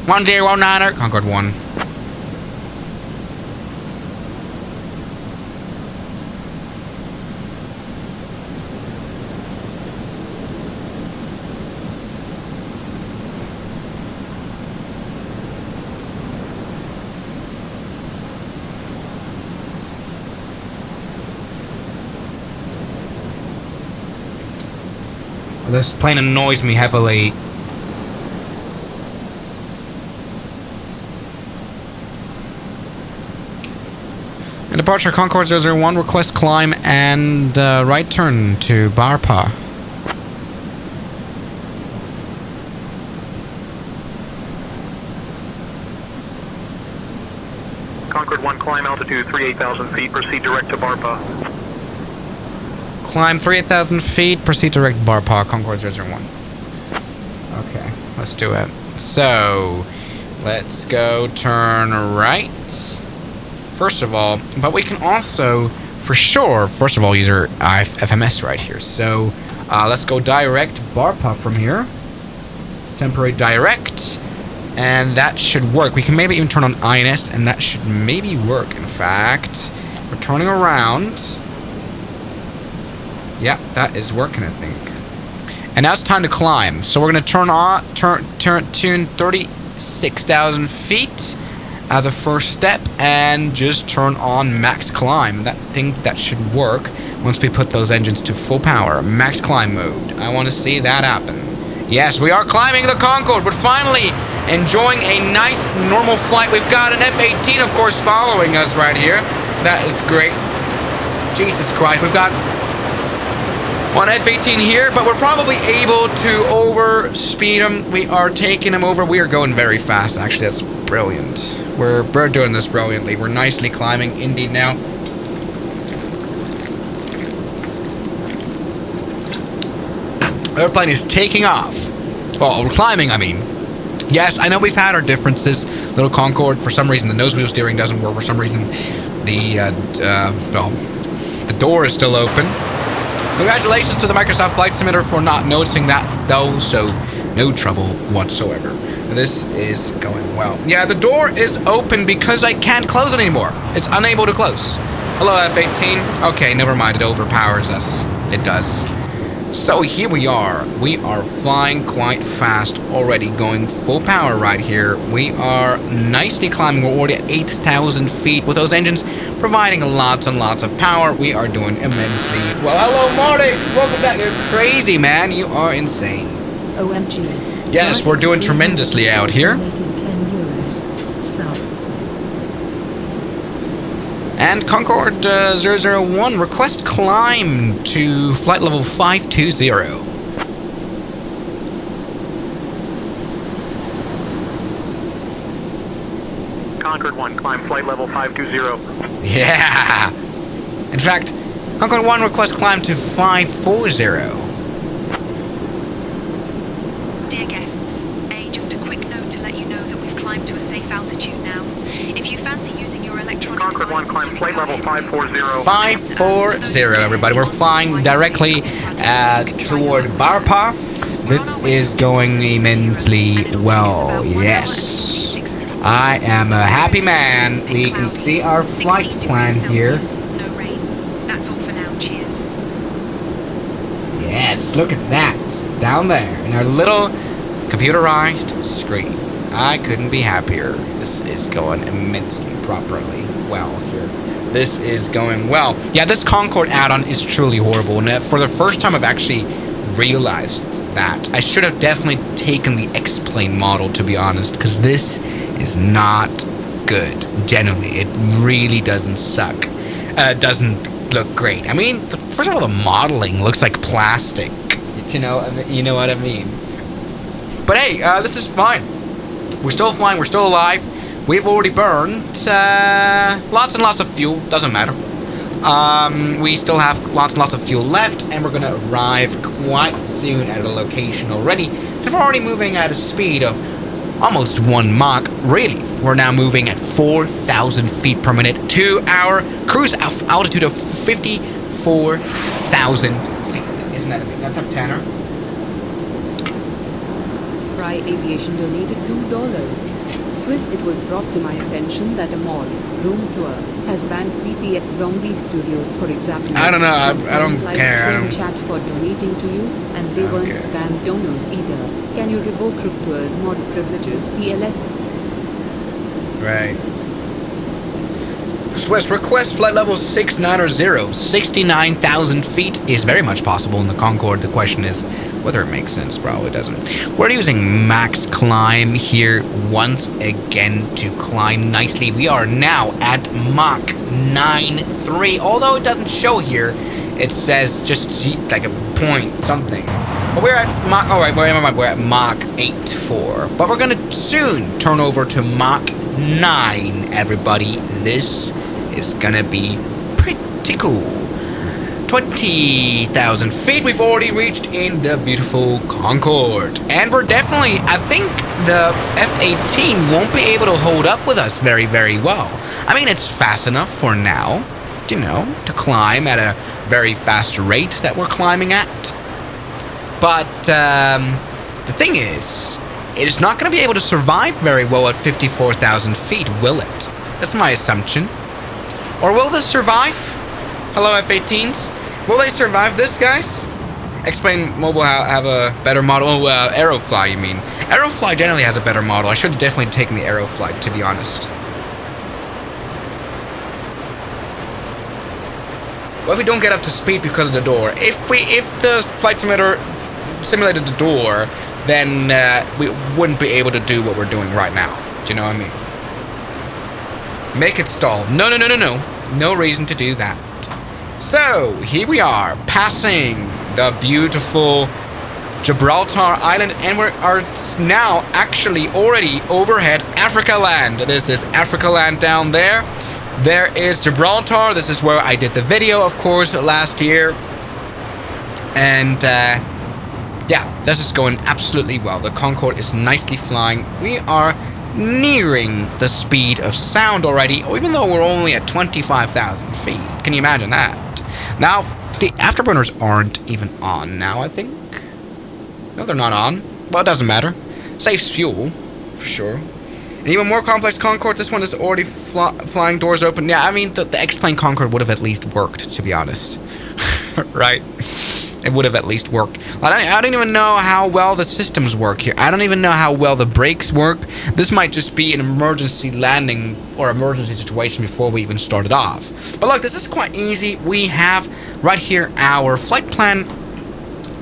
Speaker 1: 1019er. Concorde 1. This plane annoys me heavily. And departure Concorde 001, request climb and right turn to Barpa.
Speaker 5: Concorde 1, climb altitude 38,000 feet, proceed direct to Barpa.
Speaker 1: Climb 38,000 feet, proceed direct Barpa, Concorde 001. Okay, let's do it. So, let's go turn right. First of all, but we can also, for sure, first of all, use our FMS right here. So, let's go direct Barpa from here. Temporary direct. And that should work. We can maybe even turn on INS, and that should maybe work, in fact. We're turning around. Yeah, that is working, I think. And now it's time to climb. So we're gonna tune 36,000 feet. as a first step and just turn on max climb. I think that should work once we put those engines to full power. Max climb mode. I want to see that happen. Yes, we are climbing the Concorde. We're finally enjoying a nice normal flight. We've got an F-18, of course, following us right here. That is great. Jesus Christ, we've got one F-18 here, but we're probably able to overspeed him. We are taking him over. We are going very fast, actually. That's brilliant. We're doing this brilliantly. We're nicely climbing indeed now. Airplane is taking off. Well, we're climbing, I mean. Yes, I know we've had our differences. Little Concorde, for some reason, the nose wheel steering doesn't work. For some reason, the door is still open. Congratulations to the Microsoft Flight Simulator for not noticing that, though, so no trouble whatsoever. This is going well. Yeah, the door is open because I can't close it anymore. It's unable to close. Hello, F-18. Okay, never mind. It overpowers us. It does. So here we are. We are flying quite fast already, going full power right here. We are nicely climbing. We're already at 8,000 feet with those engines providing lots and lots of power. We are doing immensely well. Hello, Mardix. Welcome back. You're crazy, man. You are insane.
Speaker 2: OMG.
Speaker 1: Yes, we're doing tremendously out here.
Speaker 2: 10 euros. Sub.
Speaker 1: And Concorde 001, request climb to flight level 520.
Speaker 7: Concorde 1, climb flight level 520.
Speaker 1: Yeah! In fact, Concorde 1 request climb to 540.
Speaker 6: Dear guests, just a quick note to let you know that we've climbed to a safe altitude now. If you fancy using your electronic
Speaker 7: Concorde 1,
Speaker 6: devices,
Speaker 7: climb
Speaker 6: you
Speaker 7: flight
Speaker 6: can go
Speaker 7: level
Speaker 6: ahead and do that.
Speaker 7: 540.
Speaker 1: 540, everybody. We're flying directly toward Barpa. This is going immensely well. Yes. I am a happy man. We can see our flight plan here.
Speaker 6: No rain. That's all for now. Cheers.
Speaker 1: Yes, look at that. Down there in our little computerized screen. I couldn't be happier. This is going immensely properly well here. This is going well. Yeah, this Concorde add-on is truly horrible. And for the first time, I've actually realized that. I should have definitely taken the X-Plane model, to be honest, because this is not good. Genuinely, it really doesn't suck. Doesn't look great. I mean, first of all, the modeling looks like plastic. You know what I mean. But hey, this is fine. We're still flying. We're still alive. We've already burned lots and lots of fuel. Doesn't matter. We still have lots and lots of fuel left, and we're going to arrive quite soon at a location already. So we're already moving at a speed of almost 1 Mach. Really, we're now moving at 4,000 feet per minute to our cruise altitude of 54,000 feet. Isn't that amazing? That's up Tanner.
Speaker 3: Spry Aviation donated $2. Swiss, it was brought to my attention that a mall room tour has banned PP at Zombie Studios for example.
Speaker 1: I don't know. I don't
Speaker 3: live
Speaker 1: care. I
Speaker 3: stream
Speaker 1: don't.
Speaker 3: chat for donating to you, and they
Speaker 1: I don't
Speaker 3: weren't
Speaker 1: care.
Speaker 3: spam donors either. Can you revoke group tours mod privileges PLS?
Speaker 1: Right. Swiss request flight level 690. 69,000 feet is very much possible in the Concorde. The question is whether it makes sense. Probably doesn't. We're using max climb here once again to climb nicely. We are now at Mach 9.3. Although it doesn't show here, it says just like a point something. But we're at Mach. Oh wait, we're at Mach 8.4. But we're gonna soon turn over to Mach 9. Everybody, this is gonna be pretty cool. 20,000 feet we've already reached in the beautiful Concorde. And we're definitely, I think the F-18 won't be able to hold up with us very, very well. I mean, it's fast enough for now, you know, to climb at a very fast rate that we're climbing at. But the thing is, it is not going to be able to survive very well at 54,000 feet, will it? That's my assumption. Or will this survive? Hello, F-18s. Will they survive this, guys? X-Plane Mobile have a better model. Oh, Aerofly, you mean. Aerofly generally has a better model. I should have definitely taken the Aerofly, to be honest. What if we don't get up to speed because of the door? If the flight simulator simulated the door, then we wouldn't be able to do what we're doing right now. Do you know what I mean? Make it stall. No. No reason to do that. So, here we are, passing the beautiful Gibraltar Island, and we are now actually already overhead Africa land. This is Africa land down there. There is Gibraltar. This is where I did the video, of course, last year. And, yeah, this is going absolutely well. The Concorde is nicely flying. We are nearing the speed of sound already, even though we're only at 25,000 feet. Can you imagine that? Now, the afterburners aren't even on now, I think. No, they're not on. Well, it doesn't matter. Saves fuel, for sure. An even more complex Concorde. This one is already flying doors open. Yeah, I mean, the X-Plane Concorde would have at least worked, to be honest. Right? It would have at least worked. I don't even know how well the systems work here. I don't even know how well the brakes work. This might just be an emergency landing or emergency situation before we even started off. But look, this is quite easy. We have right here our flight plan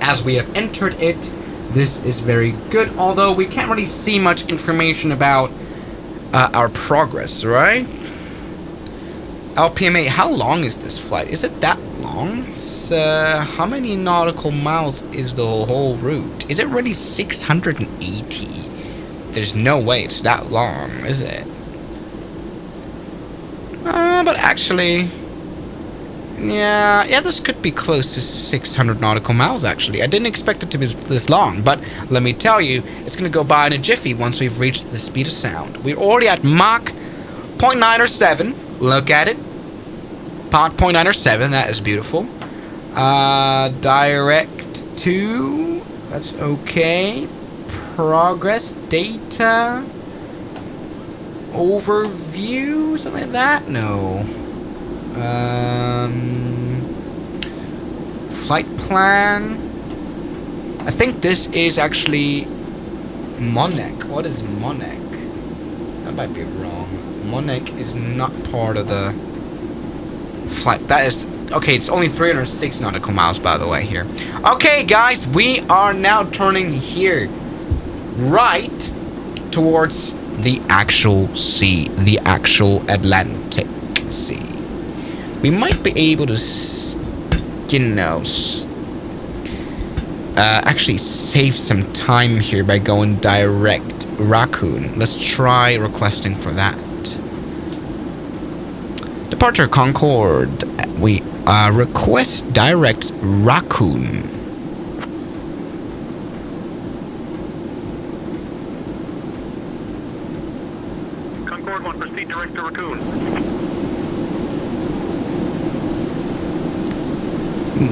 Speaker 1: as we have entered it. This is very good, although we can't really see much information about our progress, right? LPM8, how long is this flight? Is it that long? How many nautical miles is the whole route? Is it really 680? There's no way it's that long, is it? But actually... Yeah, this could be close to 600 nautical miles, actually. I didn't expect it to be this long, but let me tell you, it's going to go by in a jiffy once we've reached the speed of sound. We're already at Mach 0.907. Look at it. 0.907, that is beautiful. Direct to... That's okay. Progress, data... Overview, something like that? No. Flight plan. I think this is actually Monek. What is Monek? That might be wrong. Monek is not part of the flight. That is okay. It's only 306 nautical miles, by the way. Here. Okay, guys, we are now turning here, right towards the actual sea, the actual Atlantic Sea. We might be able to, actually save some time here by going direct Raccoon. Let's try requesting for that. Departure Concorde. We request direct Raccoon.
Speaker 7: Concorde 1, proceed direct to Raccoon.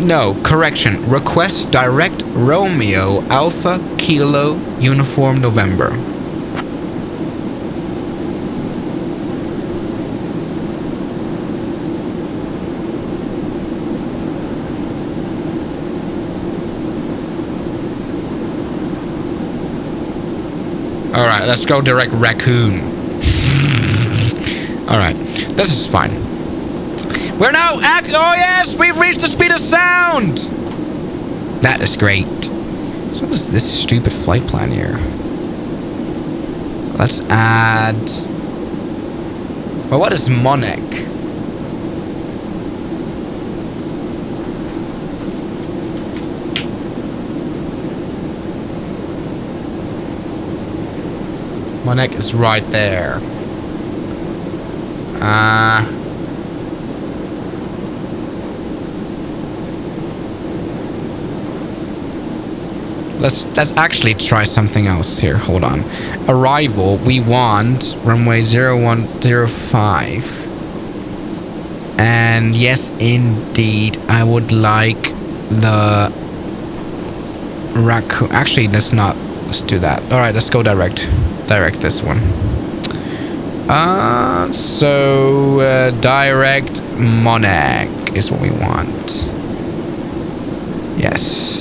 Speaker 1: No, correction. Request direct Romeo Alpha Kilo Uniform November. Alright, let's go direct Raccoon. Alright, this is fine. We're now oh yes, we've reached the speed of sound! That is great. So what is this stupid flight plan here? Let's add... Well, what is Monek? Monek is right there. Let's actually try something else here. Hold on. Arrival, we want runway 0105. And yes, indeed, I would like the Raccoon. Actually, let's do that. All right, let's go direct this one. Direct Monek is what we want. Yes.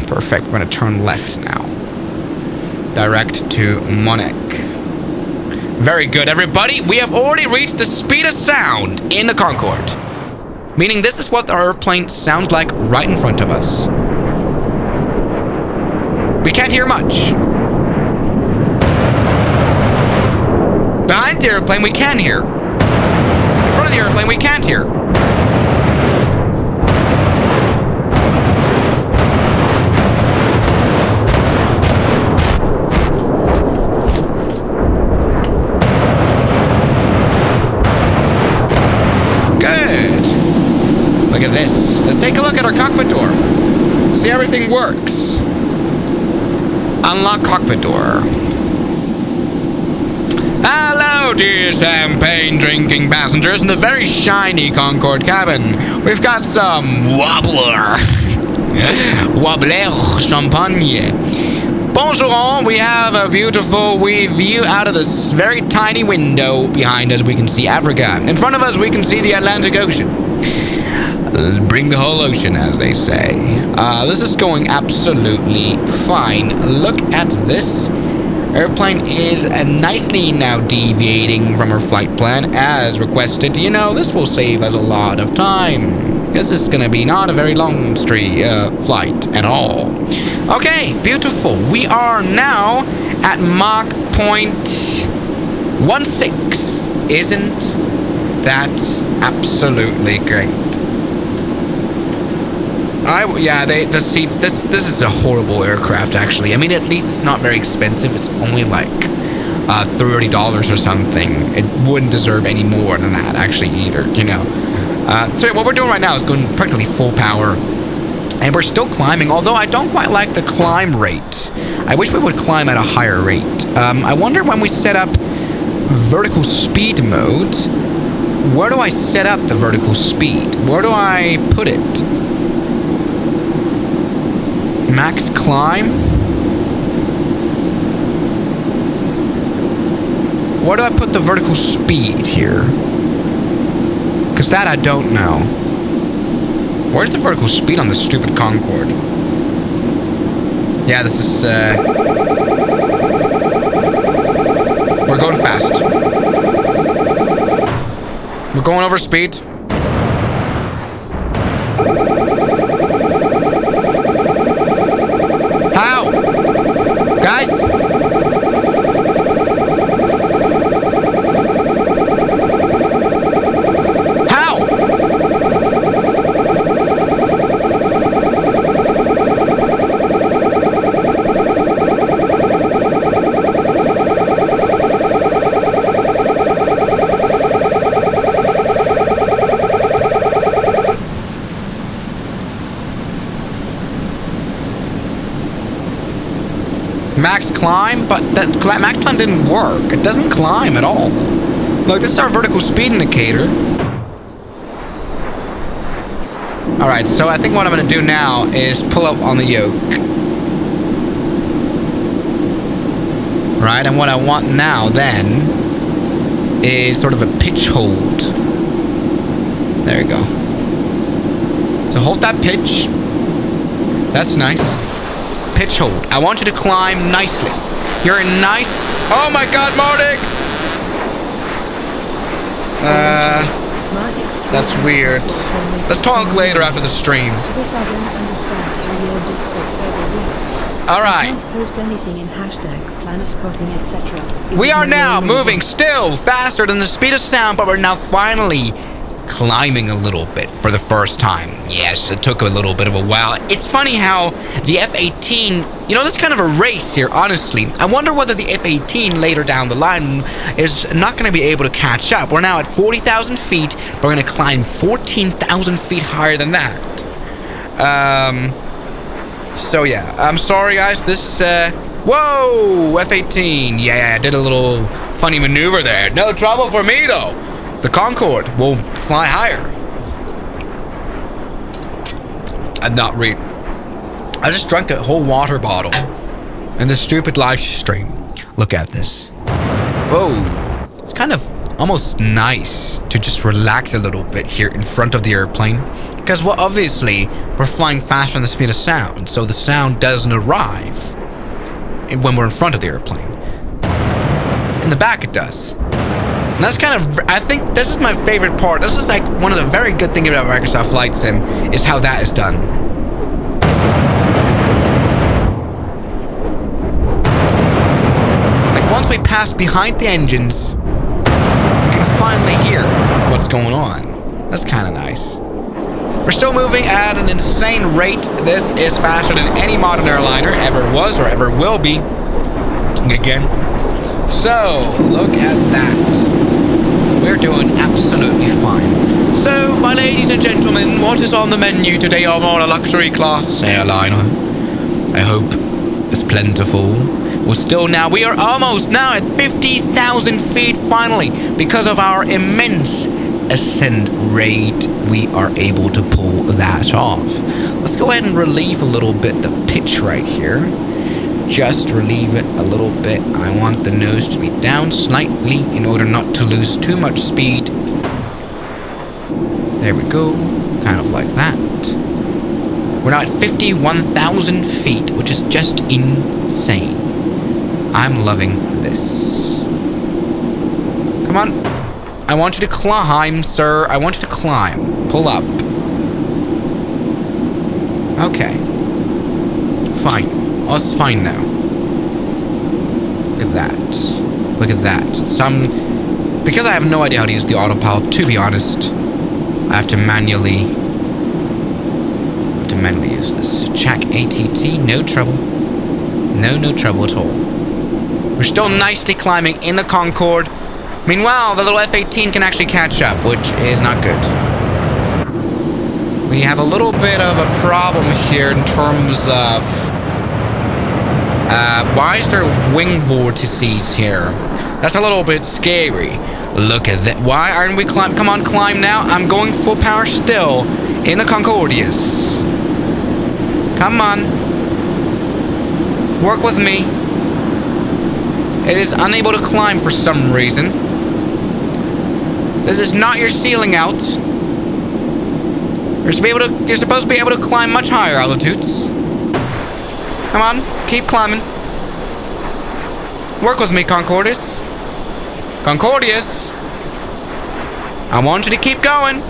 Speaker 1: Perfect. We're going to turn left now. Direct to Monek. Very good, everybody. We have already reached the speed of sound in the Concorde. Meaning this is what the airplane sounds like right in front of us. We can't hear much. Behind the airplane, we can hear. In front of the airplane, we can't hear. Good. Look at this. Let's take a look at our cockpit door. See how everything works. Unlock cockpit door. Hello, dear champagne drinking passengers in the very shiny Concorde cabin. We've got some wobbler. Wobbler champagne. Bonjour, we have a beautiful view out of this very tiny window. Behind us we can see Africa. In front of us we can see the Atlantic Ocean. Bring the whole ocean, as they say. This is going absolutely fine. Look at this. Airplane is nicely now deviating from our flight plan as requested. You know, this will save us a lot of time. This is going to be not a very long flight at all. Okay, beautiful. We are now at Mach 0.16. Isn't that absolutely great? The seats. This is a horrible aircraft, actually. I mean, at least it's not very expensive. It's only like $30 or something. It wouldn't deserve any more than that, actually, either. You know. So what we're doing right now is going practically full power, and we're still climbing. Although I don't quite like the climb rate. I wish we would climb at a higher rate. I wonder when we set up vertical speed mode. Where do I set up the vertical speed? Where do I put it? Max climb? Where do I put the vertical speed here? Because that I don't know. Where's the vertical speed on the stupid Concorde? Yeah, this is, we're going fast. We're going over speed. How? Guys? How? Max climb, but that max climb didn't work. It doesn't climb at all. Look, this is our vertical speed indicator. Alright, so I think what I'm going to do now is pull up on the yoke. Right, and what I want now then is sort of a pitch hold. There you go. So hold that pitch. That's nice. Pitch hold. I want you to climb nicely. You're a nice... Oh my god, Mardik! That's weird. Let's talk later after the stream.
Speaker 2: Swiss, I don't understand how your Discord server works.
Speaker 1: Alright.
Speaker 2: You can't post anything in hashtag, planet spotting, etc.
Speaker 1: We are now moving still faster than the speed of sound, but we're now finally climbing a little bit for the first time. Yes, it took a little bit of a while. It's funny how the F-18, you know, there's kind of a race here, honestly. I wonder whether the F-18 later down the line is not going to be able to catch up. We're now at 40,000 feet. We're going to climb 14,000 feet higher than that. So yeah, I'm sorry guys, this, whoa, F-18. Yeah, I did a little funny maneuver there. No trouble for me though. The Concorde will fly higher. I'm not read. I just drank a whole water bottle in this stupid live stream. Look at this. Whoa. It's kind of almost nice to just relax a little bit here in front of the airplane. Because, well, obviously, we're flying faster than the speed of sound. So the sound doesn't arrive when we're in front of the airplane. In the back, it does. And that's kind of, I think this is my favorite part. This is like one of the very good things about Microsoft Flight Sim is how that is done. Like once we pass behind the engines, we can finally hear what's going on. That's kind of nice. We're still moving at an insane rate. This is faster than any modern airliner ever was or ever will be. Again. So, look at that. We're doing absolutely fine. So, my ladies and gentlemen, what is on the menu today on a luxury class airliner? I hope it's plentiful. We are almost now at 50,000 feet finally. Because of our immense ascent rate, we are able to pull that off. Let's go ahead and relieve a little bit the pitch right here. Just relieve it a little bit. I want the nose to be down slightly in order not to lose too much speed. There we go. Kind of like that. We're now at 51,000 feet, which is just insane. I'm loving this. Come on. I want you to climb, sir. I want you to climb. Pull up. Okay. Fine. Oh, it's fine now. Look at that. Look at that. Because I have no idea how to use the autopilot, to be honest, I have to manually use this. Check ATT, no trouble. No trouble at all. We're still nicely climbing in the Concorde. Meanwhile, the little F-18 can actually catch up, which is not good. We have a little bit of a problem here in terms of... why is there wing vortices here? That's a little bit scary. Look at that. Why aren't we climb? Come on, climb now. I'm going full power still in the Concordias. Come on. Work with me. It is unable to climb for some reason. This is not your ceiling out. You're supposed to be able to climb much higher altitudes. Come on, keep climbing. Work with me, Concordias. Concordias. I want you to keep going.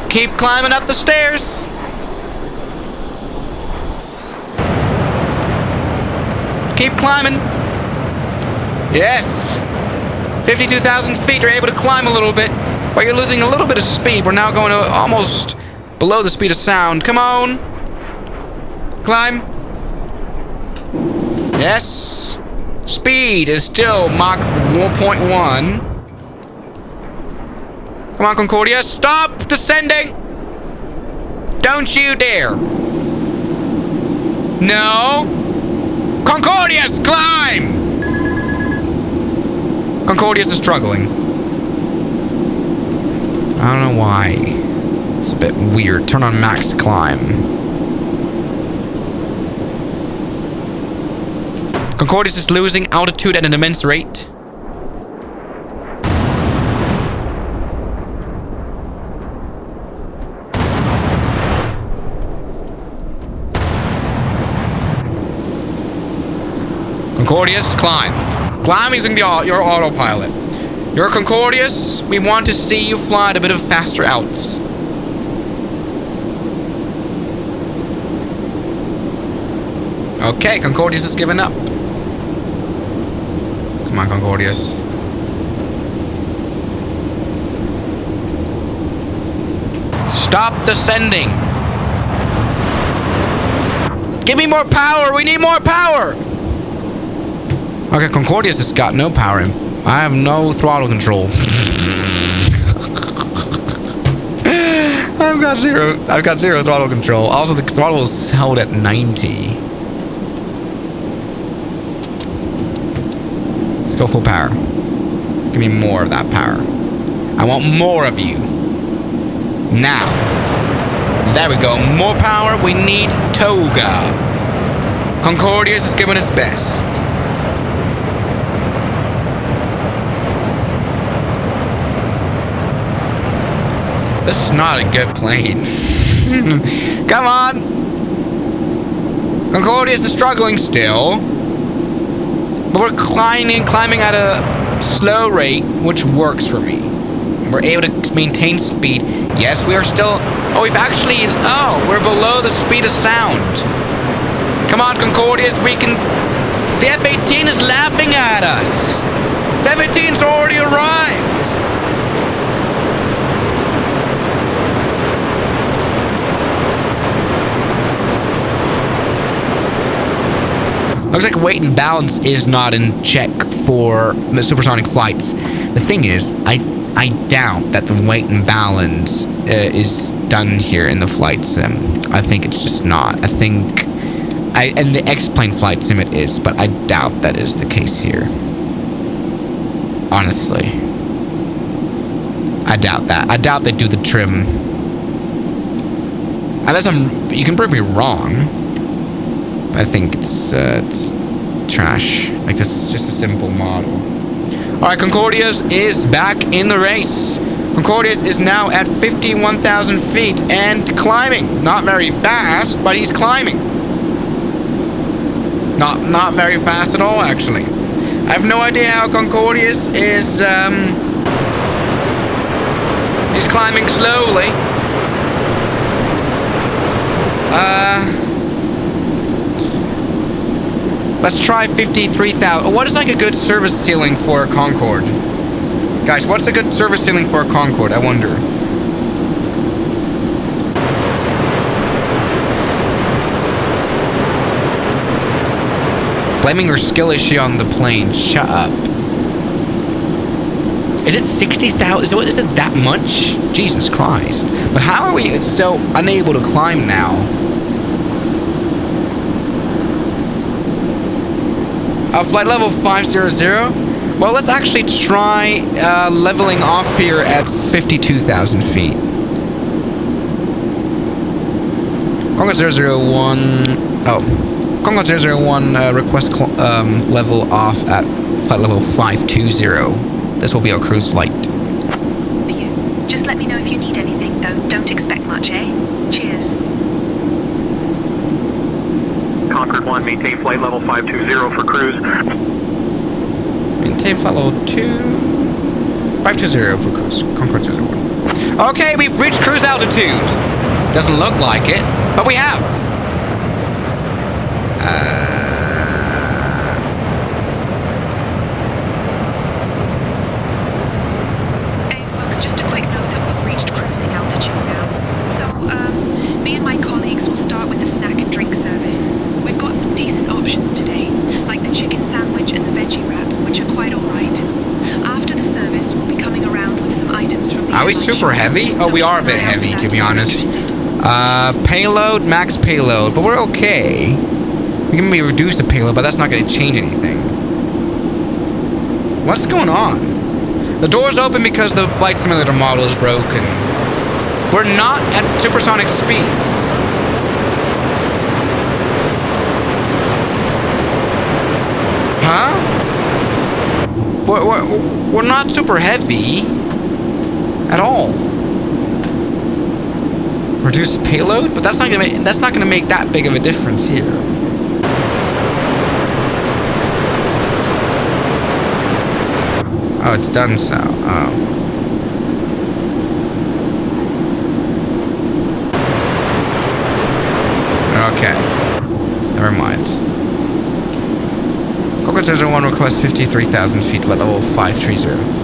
Speaker 1: Keep climbing up the stairs. Keep climbing. Yes. 52,000 feet, you're able to climb a little bit. But you're losing a little bit of speed. We're now going to almost below the speed of sound. Come on. Climb. Yes. Speed is still Mach 1.1. Come on, Concordia. Stop descending. Don't you dare. No. Concordias, climb. Concordias is struggling. I don't know why. It's a bit weird. Turn on max climb. Concordias is losing altitude at an immense rate. Concordias, climb. Climb using your autopilot. Your Concordias, we want to see you fly at a bit of faster outs. Okay, Concordias has given up. Come on, Concordias. Stop descending. Give me more power. We need more power. Okay, Concordias has got no power. I have no throttle control. I've got zero throttle control. Also, the throttle is held at 90. Let's go full power. Give me more of that power. I want more of you. Now. There we go. More power. We need Toga. Concordias is giving its best. This is not a good plane. Come on. Concordia is struggling still. But we're climbing at a slow rate, which works for me. We're able to maintain speed. Yes, we are still... Oh, we've actually... Oh, we're below the speed of sound. Come on, Concordias, we can... The F-18 is laughing at us. The F-18's already arrived. Looks like weight and balance is not in check for the supersonic flights. The thing is, I doubt that the weight and balance is done here in the flight sim. I think it's just not. I think... and the X-plane flight sim it is, but I doubt that is the case here. Honestly. I doubt that. I doubt they do the trim. Unless you can prove me wrong. I think it's trash. Like, this is just a simple model. Alright, Concordias is back in the race. Concordias is now at 51,000 feet and climbing. Not very fast, but he's climbing. Not very fast at all, actually. I have no idea how Concordias is climbing slowly. Let's try 53,000. What is like a good service ceiling for a Concorde? Guys, what's a good service ceiling for a Concorde? I wonder. Blaming your skill issue on the plane. Shut up. Is it 60,000? Is it that much? Jesus Christ. But how are we so unable to climb now? Flight level 500. Well, let's actually try leveling off here at 52,000 feet. Concorde 001. Oh, Concorde 001 request level off at flight level 520. This will be our cruise light.
Speaker 6: View. Just let me know if you need anything, though. Don't expect much, eh? Cheers.
Speaker 7: Concorde 1, maintain flight level 520 for cruise.
Speaker 1: Maintain flight level 520 for cruise. Concorde 001. Okay, we've reached cruise altitude. Doesn't look like it, but we have.
Speaker 6: Hey folks, just a quick note that we've reached cruising altitude now. So, me and my colleagues will start with the snack and drink service. We've got some decent options today, like the chicken sandwich and the veggie wrap, which are quite alright. After the service, we'll be coming around with some items from the
Speaker 1: Are we
Speaker 6: airline
Speaker 1: super
Speaker 6: shop.
Speaker 1: heavy? Oh,
Speaker 6: So
Speaker 1: we are a
Speaker 6: keep
Speaker 1: bit
Speaker 6: an eye out
Speaker 1: heavy,
Speaker 6: for
Speaker 1: to
Speaker 6: that
Speaker 1: be
Speaker 6: if you're
Speaker 1: honest.
Speaker 6: interested.
Speaker 1: Payload, max payload, but we're okay. We can maybe reduce the payload, but that's not going to change anything. What's going on? The door's open because the flight simulator model is broken. We're not at supersonic speeds. Huh? We're not super heavy at all. Reduce payload, but that's not gonna make that big of a difference here. Oh, it's done so. Oh. Okay. Never mind. Concorde 001 requests 53,000 feet, level 530.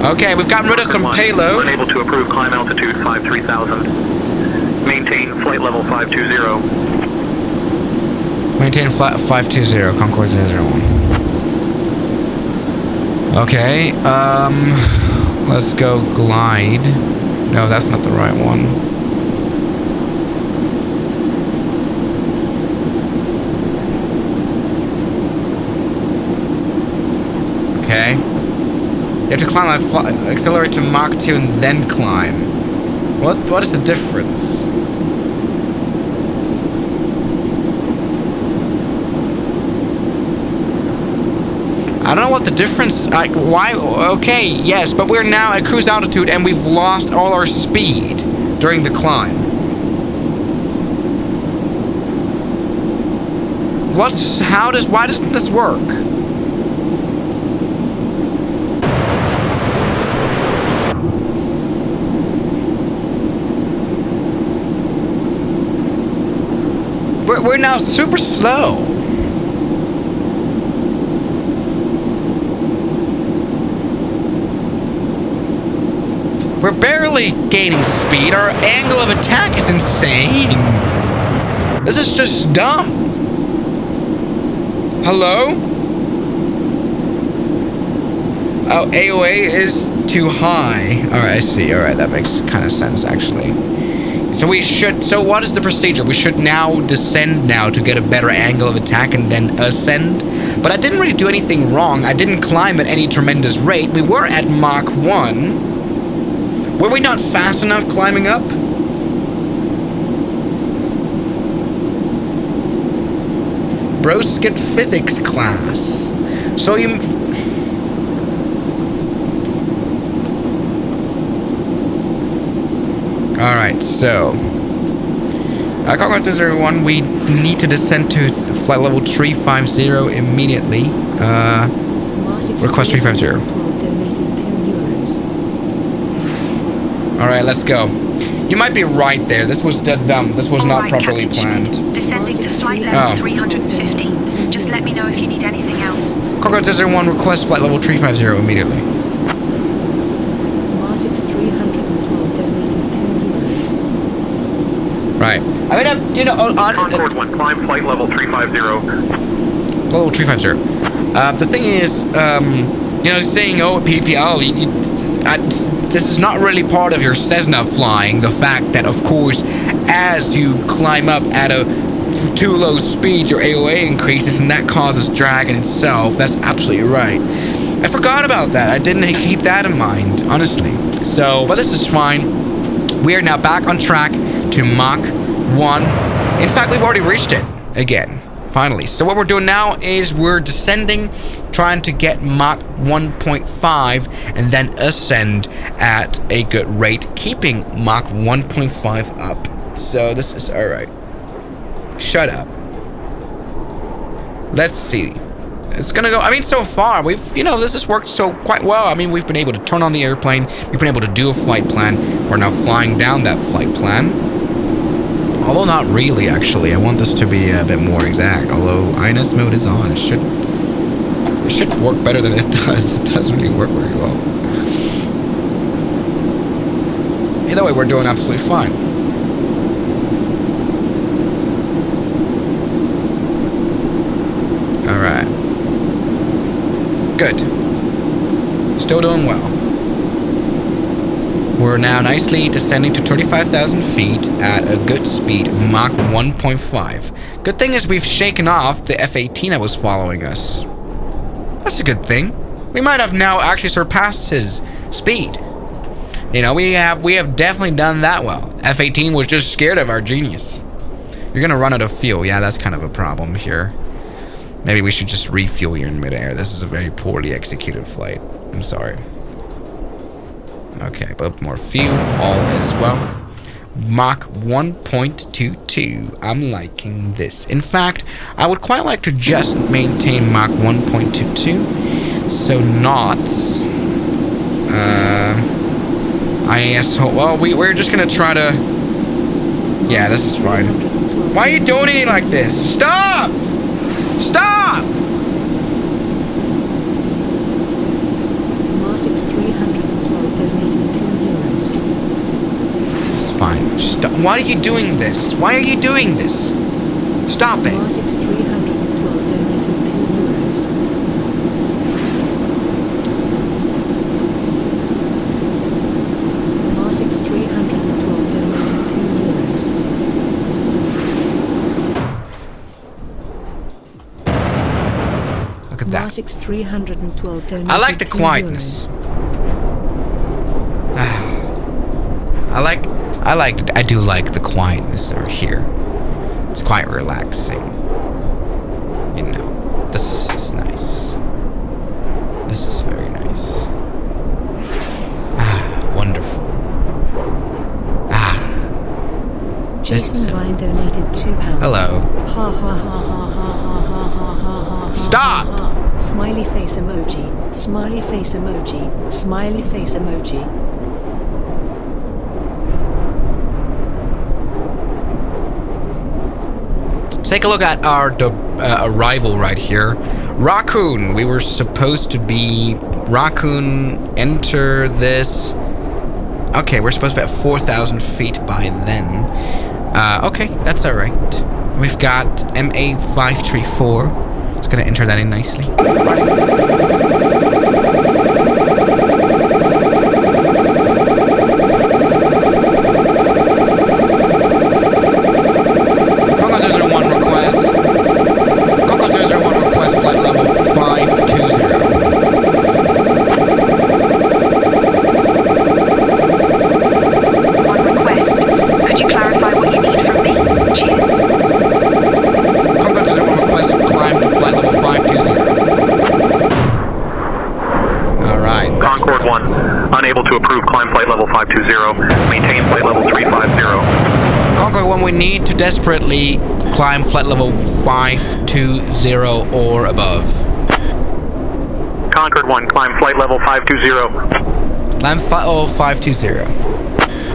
Speaker 1: Okay, we've gotten rid of some payload.
Speaker 7: Unable to approve climb altitude 53,000. Maintain flight level 520.
Speaker 1: Maintain flight 520, Concorde 001. Okay, let's go glide. No, that's not the right one. Okay. You have to climb, accelerate to Mach 2 and then climb. What is the difference? I don't know what the difference... why... Okay, yes, but we're now at cruise altitude and we've lost all our speed during the climb. Why doesn't this work? We're now super slow. We're barely gaining speed. Our angle of attack is insane. This is just dumb. Hello? Oh, AOA is too high. Alright, I see. Alright, that makes kind of sense, actually. So what is the procedure? We should now descend now to get a better angle of attack and then ascend. But I didn't really do anything wrong. I didn't climb at any tremendous rate. We were at Mach 1. Were we not fast enough climbing up? Broskit physics class. So you... Alright, so... Concorde 001, we need to descend to flight level 350 immediately. Request 350. Alright, let's go. You might be right there. This was dumb. This was not properly planned.
Speaker 6: Descending to flight level 350. Just let me know if you need anything else.
Speaker 1: Concorde 001, request flight level 350 immediately.
Speaker 2: Martix 312 donated €2.
Speaker 1: Right. I mean, you know...
Speaker 7: Concorde 1, climb flight level 350.
Speaker 1: Level 350. The thing is, you know, saying, oh, PPL, this is not really part of your Cessna flying. The fact that, of course, as you climb up at a too low speed, your AOA increases, and that causes drag in itself. That's absolutely right. I forgot about that. I didn't keep that in mind, honestly. So, but this is fine. We are now back on track to Mach 1. In fact, we've already reached it again. Finally. So what we're doing now is we're descending, trying to get Mach 1.5 and then ascend at a good rate, keeping Mach 1.5 up. So this is alright. Shut up. Let's see. It's gonna go, I mean, so far, we've, you know, this has worked so quite well. I mean, we've been able to turn on the airplane. We've been able to do a flight plan. We're now flying down that flight plan. Although not really, actually. I want this to be a bit more exact. Although INS mode is on, it should work better than it does. It doesn't really work very well. Either way, we're doing absolutely fine. Alright. Good. Still doing well. We're now nicely descending to 35,000 feet at a good speed, Mach 1.5. Good thing is we've shaken off the F-18 that was following us. That's a good thing. We might have now actually surpassed his speed. You know, we have definitely done that well. F-18 was just scared of our genius. You're gonna run out of fuel. Yeah, that's kind of a problem here. Maybe we should just refuel here in midair. This is a very poorly executed flight. I'm sorry. Okay, but more fuel, all is well. Mach 1.22. I'm liking this. In fact, I would quite like to just maintain Mach 1.22. So not... well, we're just gonna try to... Yeah, this is fine. Why are you donating like this? Stop! Stop!
Speaker 2: Martix 312 donated €2.
Speaker 1: It's fine. Stop. Why are you doing this? Why are you doing this? Stop it.
Speaker 2: Martix 312 donated €2. Martix 312 donated €2.
Speaker 1: Look at that.
Speaker 2: Martix 312 donated
Speaker 1: I like the
Speaker 2: €2.
Speaker 1: quietness. I do like the quietness over here. It's quite relaxing. You know, this is nice.
Speaker 2: Jason Ryan donated £2.
Speaker 1: Hello.
Speaker 2: Ha ha ha ha ha ha ha ha ha ha.
Speaker 1: Stop!
Speaker 2: Ha, ha. Smiley face emoji. Smiley face emoji. Smiley face emoji.
Speaker 1: Take a look at our arrival right here. Raccoon. We were supposed to be Raccoon. Enter this. Okay, we're supposed to be at 4,000 feet by then. Okay, that's all right. We've got MA534. It's gonna enter that in nicely. All right.
Speaker 7: Unable to approve climb flight level 520. Maintain flight level 350.
Speaker 1: Concorde 1, we need to desperately climb flight level 520 or above.
Speaker 7: Concorde 1, climb flight level 520.
Speaker 1: Climb flight level 520.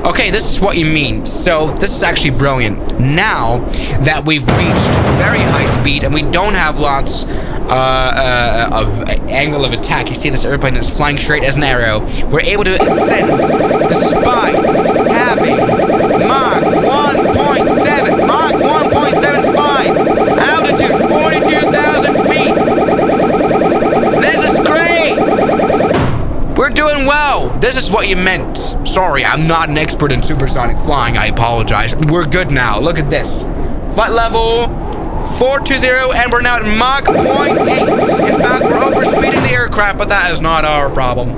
Speaker 1: Okay, this is what you mean. So this is actually brilliant. Now that we've reached very high speed and we don't have lots of angle of attack. You see this airplane is flying straight as an arrow. We're able to ascend despite having Mach 1.7, Mach 1.75, altitude 42,000 feet. This is great. We're doing well. This is what you meant. Sorry, I'm not an expert in supersonic flying. I apologize. We're good now. Look at this. Flight level 420, and we're now at Mach 0.8. In fact, we're overspeeding the aircraft, but that is not our problem.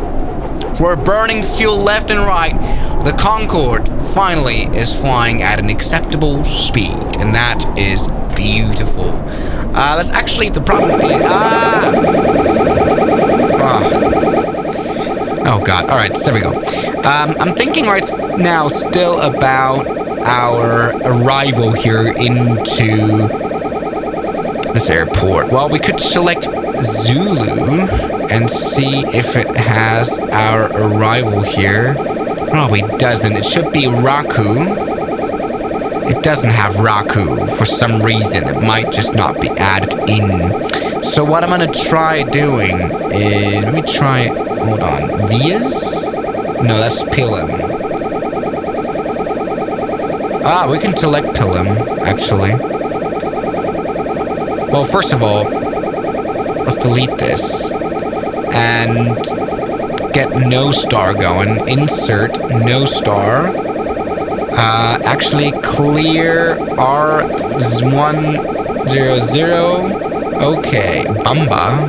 Speaker 1: We're burning fuel left and right. The Concorde finally is flying at an acceptable speed, and that is beautiful. That's actually the problem. Oh God. All right, so there we go. I'm thinking right now still about our arrival here into this airport. Well, we could select Zulu and see if it has our arrival here. Probably doesn't. It should be Raku. It doesn't have Raku for some reason. It might just not be added in. So what I'm gonna try doing is, let me try, hold on, Vias? No, that's Pilim. We can select Pilim, actually. Well, first of all, let's delete this and get no star going. Insert no star. Actually clear R100. Okay, Bamba.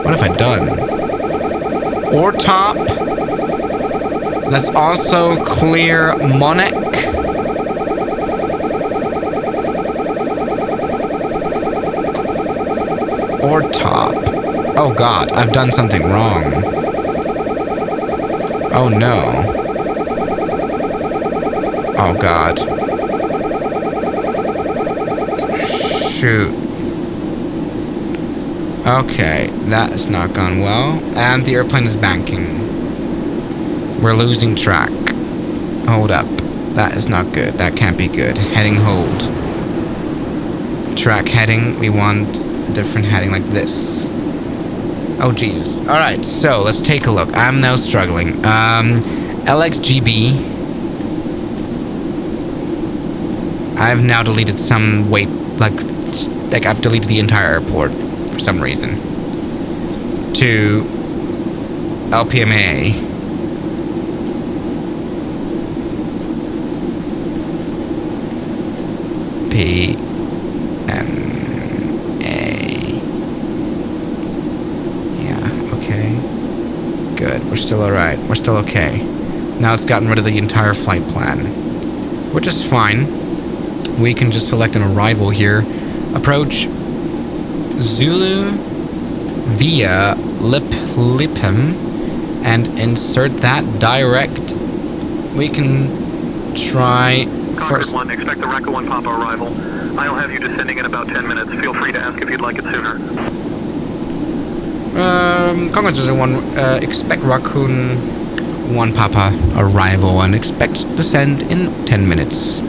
Speaker 1: What have I done? Or top. Let's also clear Monek. Or top. Oh God, I've done something wrong. Oh no. Oh God. Shoot. Okay, that has not gone well. And the airplane is banking. We're losing track. Hold up. That is not good. That can't be good. Heading hold. Track heading. We want a different heading like this. Oh geez. Alright, so let's take a look. I'm now struggling. LXGB. I've now deleted some weight, like I've deleted the entire airport for some reason. To LPMA. PMA. Yeah, okay. Good, we're still alright. We're still okay. Now it's gotten rid of the entire flight plan, which is fine. We can just select an arrival here. Approach Zulu via Lipim and insert that direct. We can try
Speaker 7: Concorde 1, expect the Racco 1 Papa arrival. I'll have you descending in about 10 minutes. Feel free to ask if you'd like it sooner.
Speaker 1: Concorde 001, expect Raccoon 1 Papa arrival and expect descent in 10 minutes.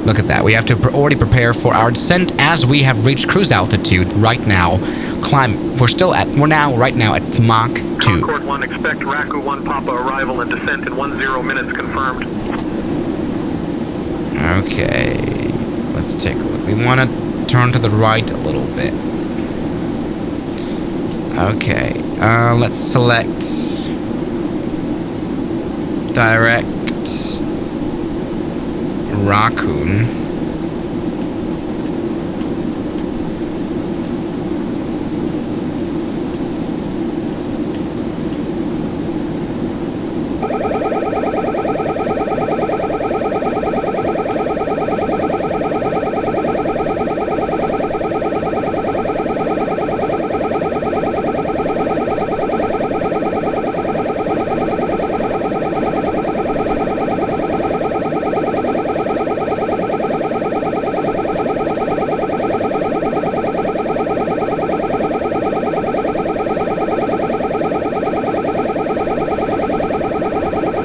Speaker 1: Look at that. We have to already prepare for our descent as we have reached cruise altitude right now. We're now right now at Mach 2.
Speaker 7: Concorde 1, expect Racco 1 Papa arrival and descent in 10 minutes confirmed.
Speaker 1: Okay. Let's take a look. We want to turn to the right a little bit. Okay. Let's select direct Raccoon.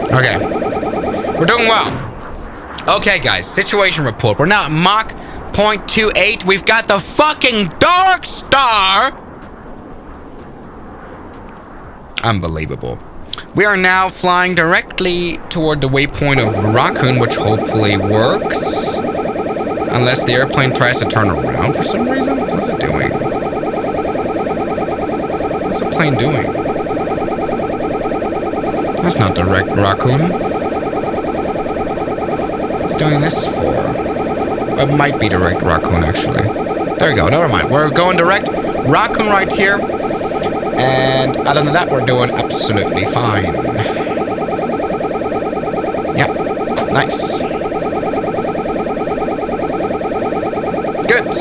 Speaker 1: Okay. We're doing well. Okay, guys. Situation report. We're now at Mach 0.28. We've got the fucking Dark Star. Unbelievable. We are now flying directly toward the waypoint of Raccoon, which hopefully works. Unless the airplane tries to turn around for some reason. What's it doing? What's the plane doing? That's not direct Raccoon. What's doing this for? It might be direct Raccoon, actually. There we go. Never mind. We're going direct Raccoon right here. And other than that, we're doing absolutely fine. Yep. Nice. Good.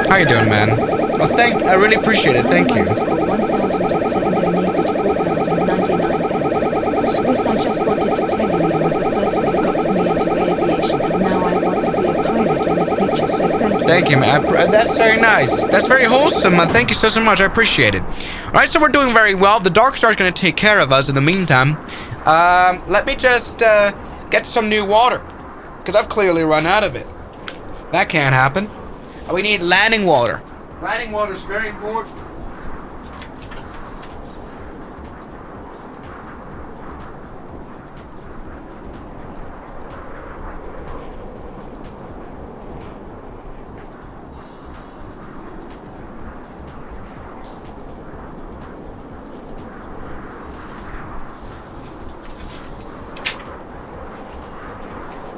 Speaker 1: How you doing, man? Oh, I really appreciate it. Thank you.
Speaker 2: 1007 donated £4.99. Swiss, I just wanted to tell you was the person who got me into aviation, and now I want to be a pilot in the future, so thank you.
Speaker 1: Thank you, man. That's very nice. That's very wholesome. Thank you so much. I appreciate it. All right, so we're doing very well. The Dark Star is going to take care of us in the meantime. Let me just get some new water, because I've clearly run out of it. That can't happen. We need landing water. Landing water is very important.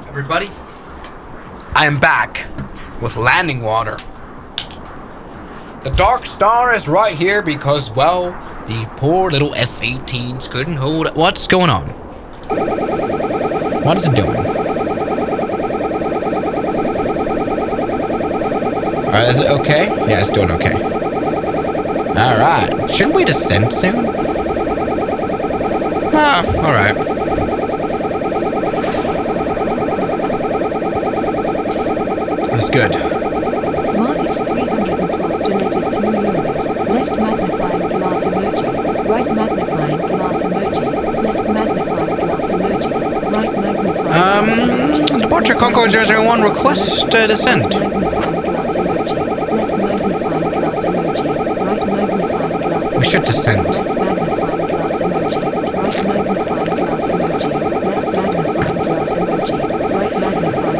Speaker 1: Everybody, I am back with landing water. The Dark Star is right here because, well, the poor little F-18s couldn't hold it. What's going on? What is it doing? Is it okay? Yeah, it's doing okay. Alright. Shouldn't we descend soon? Ah, alright. That's good.
Speaker 2: Martix 312 donated €2. Left magnifying glass emoji. Right magnifying glass emoji. Left magnifying glass emoji. Right magnifying glass emoji.
Speaker 1: Departure Concorde 001, request descent.
Speaker 2: Right magnifying glass emoji. Left magnifying glass emoji. Right magnifying glass emoji.
Speaker 1: We should descend.
Speaker 2: Left magnifying glass emoji. Right magnifying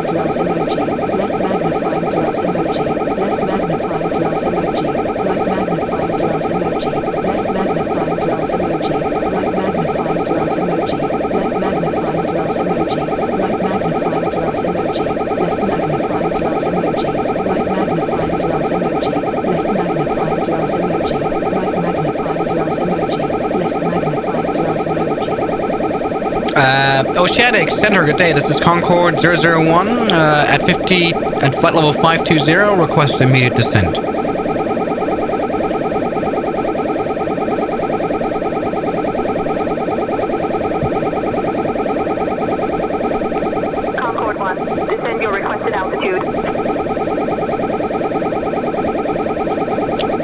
Speaker 2: glass emoji. Left magnifying glass emoji. Right magnifying glass emoji. Left magnifying glass emoji. Left magnifying glass emoji. Right magnifying glass emoji. Left magnifying glass emoji. Right magnifying glass emoji. Left magnifying glass emoji. Right magnifying glass emoji. Left magnifying glass emoji. Right magnifying glass emoji. Left magnifying glass emoji. Right magnifying glass emoji. Left magnifying glass emoji.
Speaker 1: Oceanic Center, good day. This is Concorde 001 at flight level 520. Request immediate descent.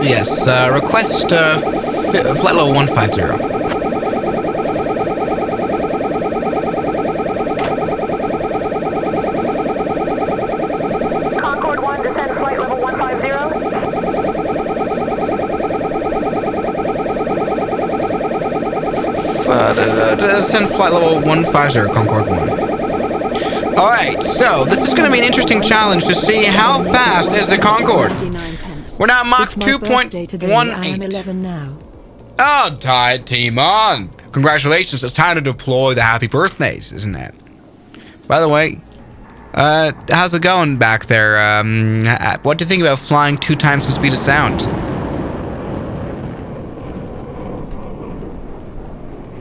Speaker 1: Yes, request flight level 150.
Speaker 8: Concorde 1, descend flight level 150.
Speaker 1: Descend flight level 150, Concorde 1. Alright, so this is going to be an interesting challenge to see how fast is the Concorde.
Speaker 2: 99 pence.
Speaker 1: We're now at Mach
Speaker 2: It's my birthday today. I am
Speaker 1: 2.18.
Speaker 2: 11 now.
Speaker 1: Oh, tight team on. Congratulations, it's time to deploy the happy birthdays, isn't it? By the way, how's it going back there? What do you think about flying 2 times the speed of sound?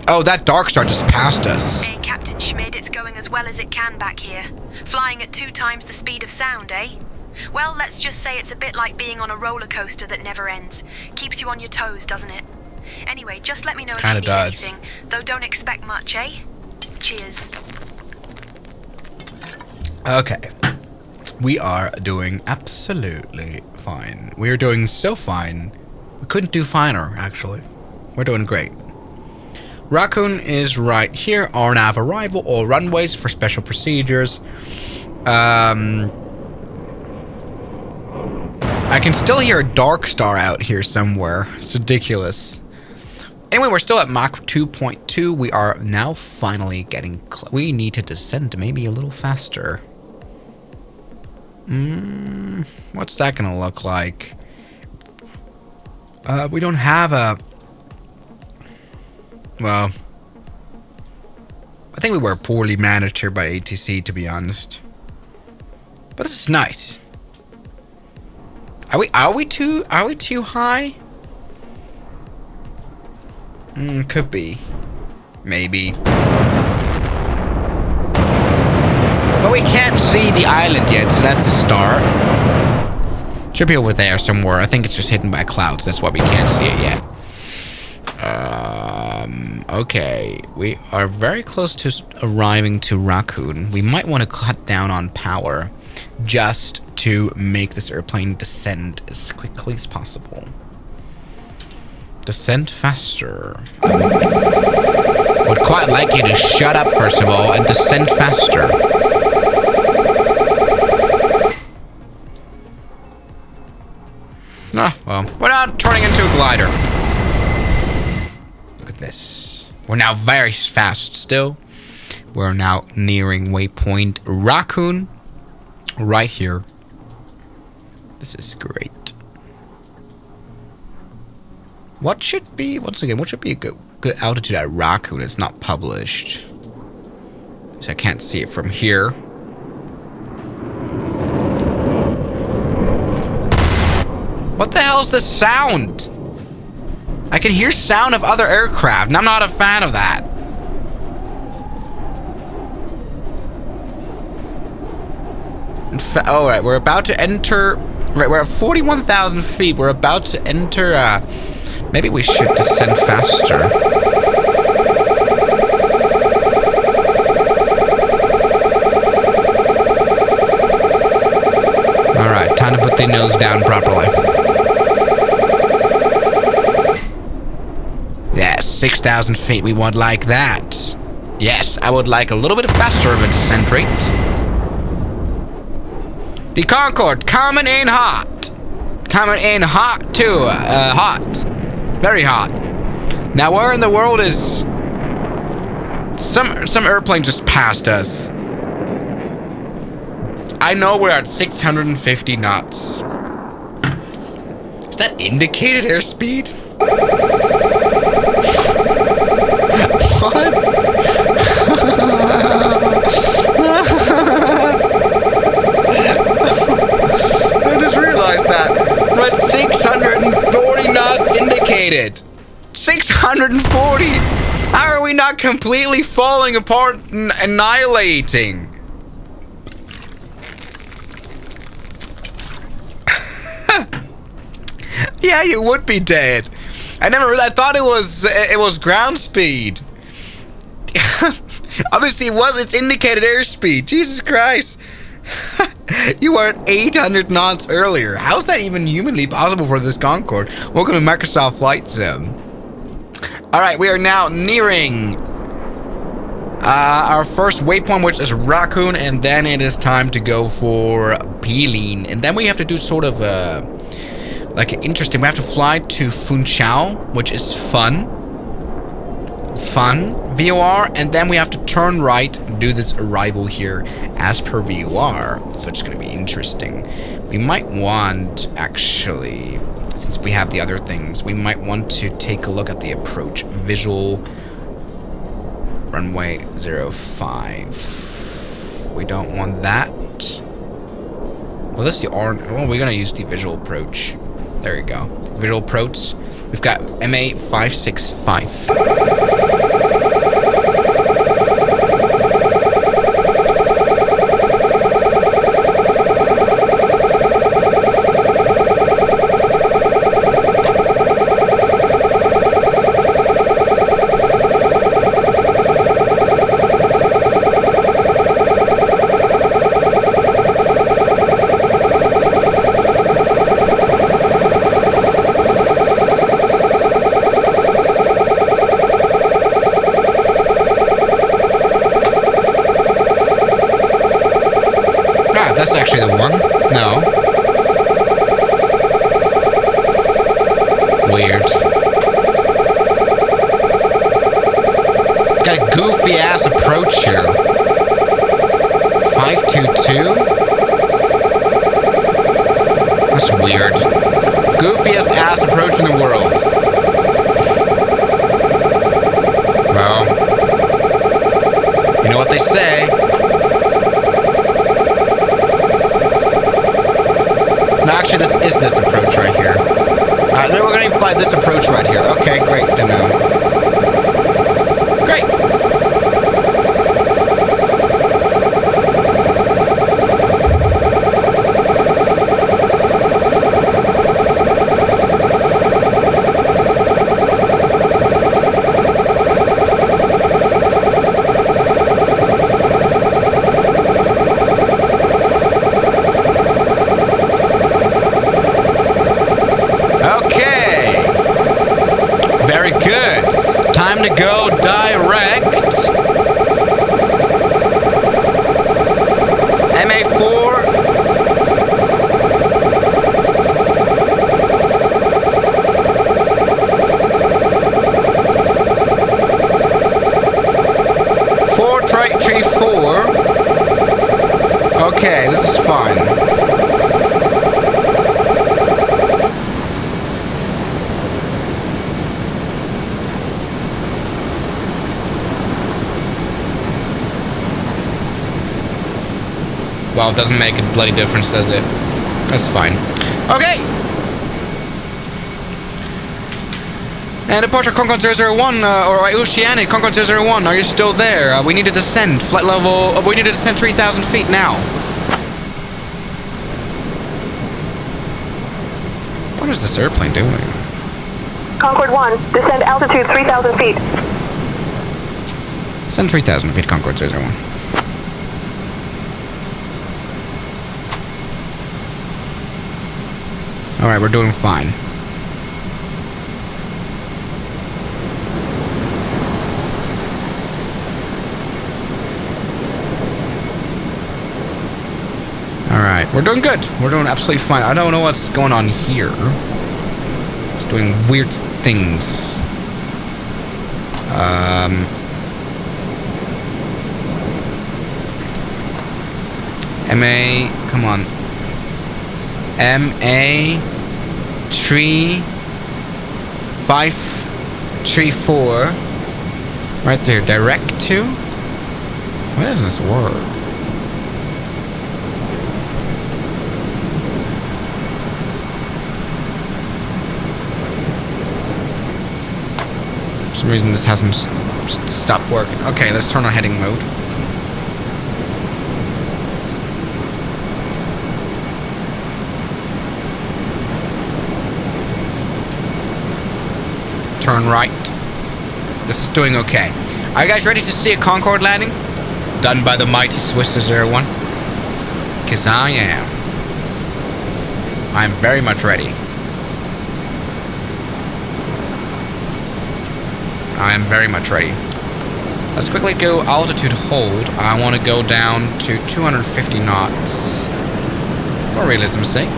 Speaker 1: Oh, that Dark Star just passed us.
Speaker 6: Hey, Captain Schmid, it's going as well as it can back here. Flying at 2 times the speed of sound, eh? Well, let's just say it's a bit like being on a roller coaster that never ends. Keeps you on your toes, doesn't it? Anyway, just let me know if you
Speaker 1: Kinda
Speaker 6: need
Speaker 1: does.
Speaker 6: anything, though don't expect much, eh? Cheers.
Speaker 1: Okay. We are doing absolutely fine. We are doing so fine. We couldn't do finer, actually. We're doing great. Raccoon is right here. RNAV arrival, all runways for special procedures. I can still hear a Dark Star out here somewhere. It's ridiculous. Anyway, we're still at Mach 2.2. We are now finally getting we need to descend maybe a little faster. What's that gonna look like? We don't have a... Well, I think we were poorly managed here by ATC, to be honest. But this is nice. Are we too high? Could be. Maybe. But we can't see the island yet, so that's the start. Should be over there somewhere. I think it's just hidden by clouds. That's why we can't see it yet. Okay. We are very close to arriving to Raccoon. We might want to cut down on power just to make this airplane descend as quickly as possible. Descend faster. I would quite like you to shut up, first of all, and descend faster. Ah, well, we're not turning into a glider. Look at this. We're now very fast still. We're now nearing waypoint Raccoon. Right here. This is great. What should be, once again, what should be a good altitude at Raccoon? It's not published. So I can't see it from here. What the hell is this sound? I can hear sound of other aircraft, and I'm not a fan of that. Oh, right, we're about to enter... Right, we're at 41,000 feet. We're about to enter... maybe we should descend faster. Alright, time to put the nose down properly. Yes, 6,000 feet. We want like that. Yes, I would like a little bit faster of a descent rate. The Concorde coming in hot. Coming in hot too. Hot. Very hot. Now where in the world is... Some airplane just passed us. I know we're at 650 knots. Is that indicated airspeed? What? I just realized that. We're at 640 knots indicated. 640! How are we not completely falling apart and annihilating? Yeah, you would be dead. I thought it was ground speed. Obviously it was, it's indicated airspeed. Jesus Christ. You were at 800 knots earlier. How's that even humanly possible for this Concorde? Welcome to Microsoft Flight Sim. Alright, we are now nearing our first waypoint, which is Raccoon, and then it is time to go for Peeling. And then we have to do sort of like interesting. We have to fly to Funchal, which is fun VOR, and then we have to turn right and do this arrival here as per VOR, which is going to be interesting. We might want, actually, since we have the other things, we might want to take a look at the approach. Visual runway 05. We don't want that. Well, this is the orange. Well, we're going to use the visual approach. There you go. Visual approach. We've got MA565. That's actually the one. No. Weird. Got a goofy ass approach here. 522? That's weird. Goofiest ass approach in the world. Well, you know what they say. No, actually, this is this approach right here. Alright, then we're going to fly this approach right here. Okay, great to know. Great! Very good. Time to go direct. MA4. Tree 4. Okay, this is fine. Well, it doesn't make a bloody difference, does it? That's fine. Okay! And departure Concorde 001, or Oceanic Concorde 001, are you still there? We need to descend. Flight level, we need to descend 3,000 feet now. What is this airplane doing?
Speaker 8: Concorde 1, descend altitude 3,000 feet.
Speaker 1: Descend 3,000 feet, Concorde 001. Alright, we're doing fine. Alright, we're doing good. We're doing absolutely fine. I don't know what's going on here. It's doing weird things. MA, come on. MA 534. Right there, direct to? Why doesn't this work? For some reason this hasn't stopped working. Okay, let's turn on heading mode. Turn right. This is doing okay. Are you guys ready to see a Concorde landing? Done by the mighty Swiss001. 'Cause I am. I'm very much ready. I am very much ready. Let's quickly go altitude hold. I want to go down to 250 knots. For realism's sake.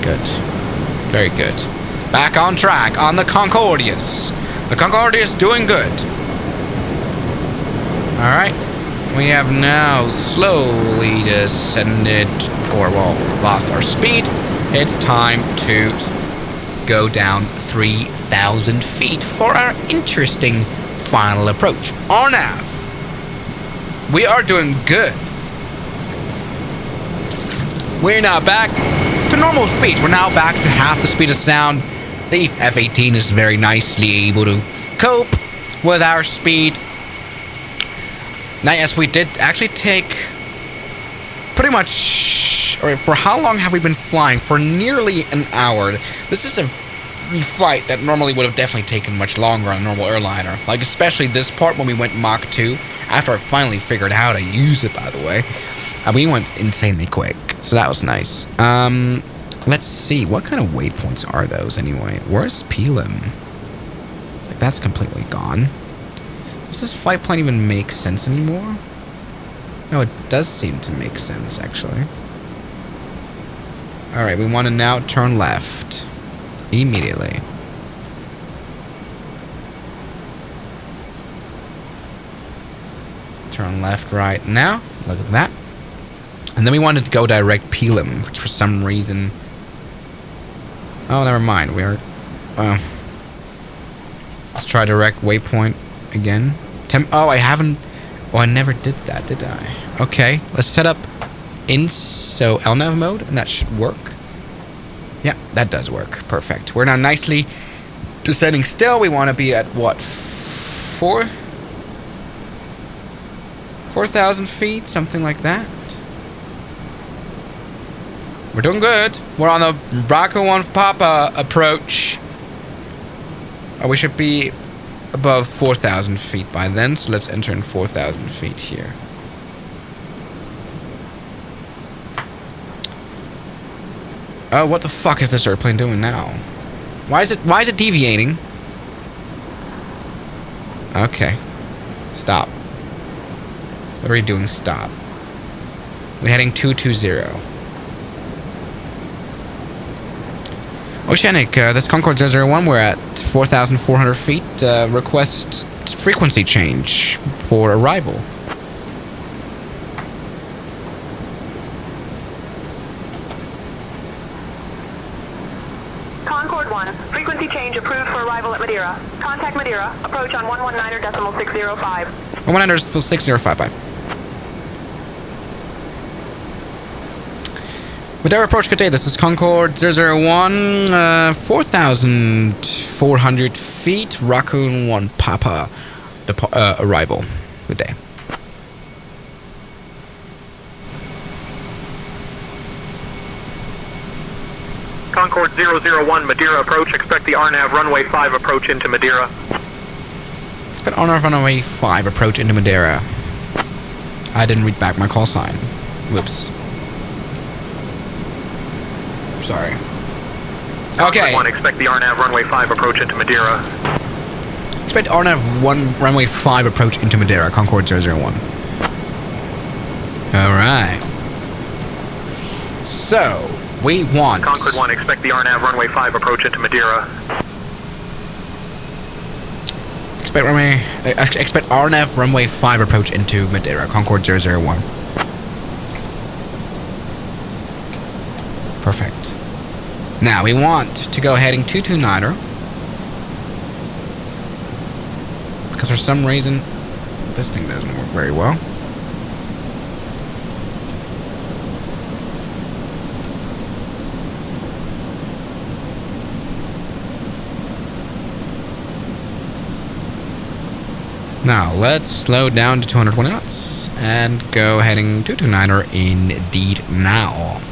Speaker 1: Good. Very good. Back on track on the Concordius. The Concordius doing good. Alright. We have now slowly descended, or well, lost our speed. It's time to go down 3,000 feet for our interesting final approach. RNAV. We are doing good. We're now back to normal speed. We're now back to half the speed of sound. The F-18 is very nicely able to cope with our speed. Now, yes, we did actually take pretty much... Or for how long have we been flying? For nearly an hour. This is a flight that normally would have definitely taken much longer on a normal airliner. Like, especially this part when we went Mach 2. After I finally figured out how to use it, by the way. We went insanely quick. So that was nice. Let's see. What kind of waypoints are those anyway? Where's Pelham? Like, that's completely gone. Does this flight plan even make sense anymore? No, it does seem to make sense, actually. Alright, we want to now turn left. Immediately. Turn left right now. Look at that. And then we wanted to go direct Pelham, which for some reason... Oh, never mind. We're... let's try direct waypoint again. Oh, I haven't... Oh, I never did that, did I? Okay, let's set up INSO LNAV mode, and that should work. Yeah, that does work. Perfect. We're now nicely descending still. We want to be at, what, 4,000 feet? Something like that. We're doing good. We're on the Bravo 1 Papa approach. We should be above 4,000 feet by then, so let's enter in 4,000 feet here. Oh, what the fuck is this airplane doing now? Why is it deviating? Okay. Stop. What are we doing? Stop. We're heading 220. Oceanic, this Concorde 001, we're at 4,400 feet. Request frequency change for arrival.
Speaker 8: Concorde 1, frequency change approved for arrival at Madeira. Contact Madeira, approach on 119.605.
Speaker 1: 119.605. Madeira approach, good day. This is Concorde 001, 4,400 feet, Raccoon 1 Papa, arrival. Good day.
Speaker 7: Concorde 001, Madeira approach. Expect the RNAV runway 5 approach into Madeira.
Speaker 1: Expect RNAV runway 5 approach into Madeira. I didn't read back my call sign. Whoops. Sorry. Okay.
Speaker 7: One, expect the RNAV runway 5 approach into Madeira.
Speaker 1: Expect RNAV runway 5 approach into Madeira, Concorde 001. Alright. So, we want...
Speaker 7: Concorde 1, expect the RNAV runway 5 approach into Madeira.
Speaker 1: Expect RNAV runway 5 approach into Madeira, Concorde 001. Perfect. Now, we want to go heading 229er. Because for some reason, this thing doesn't work very well. Now, let's slow down to 220 knots and go heading to 29er indeed now.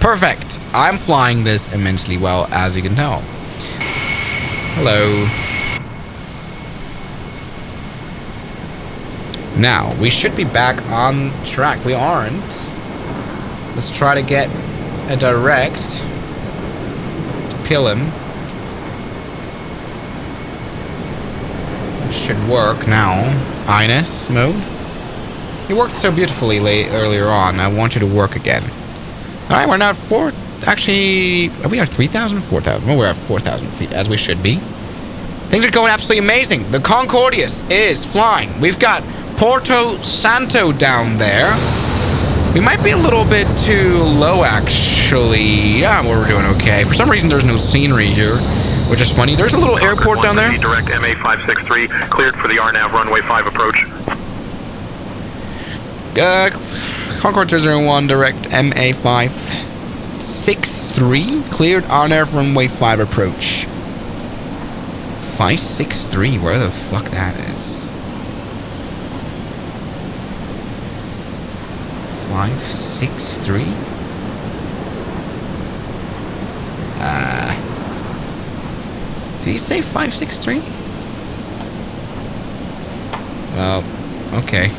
Speaker 1: Perfect! I'm flying this immensely well, as you can tell. Hello. Now, we should be back on track. We aren't. Let's try to get a direct. Kill him. Should work now. Ines mode. You worked so beautifully earlier on. I want you to work again. Alright, we're now at 4. Actually, are we at 3,000? 4,000. Well, we're at 4,000 feet, as we should be. Things are going absolutely amazing. The Concordius is flying. We've got Porto Santo down there. We might be a little bit too low, actually. Yeah, we're doing okay. For some reason, there's no scenery here, which is funny. There's a little airport down there.
Speaker 7: Direct MA563, cleared for the RNAV runway 5 approach.
Speaker 1: Concorde 001, direct MA563, cleared RNAV runway 5 approach. 563, where the fuck that is? 563? Did he say 563? Well, okay.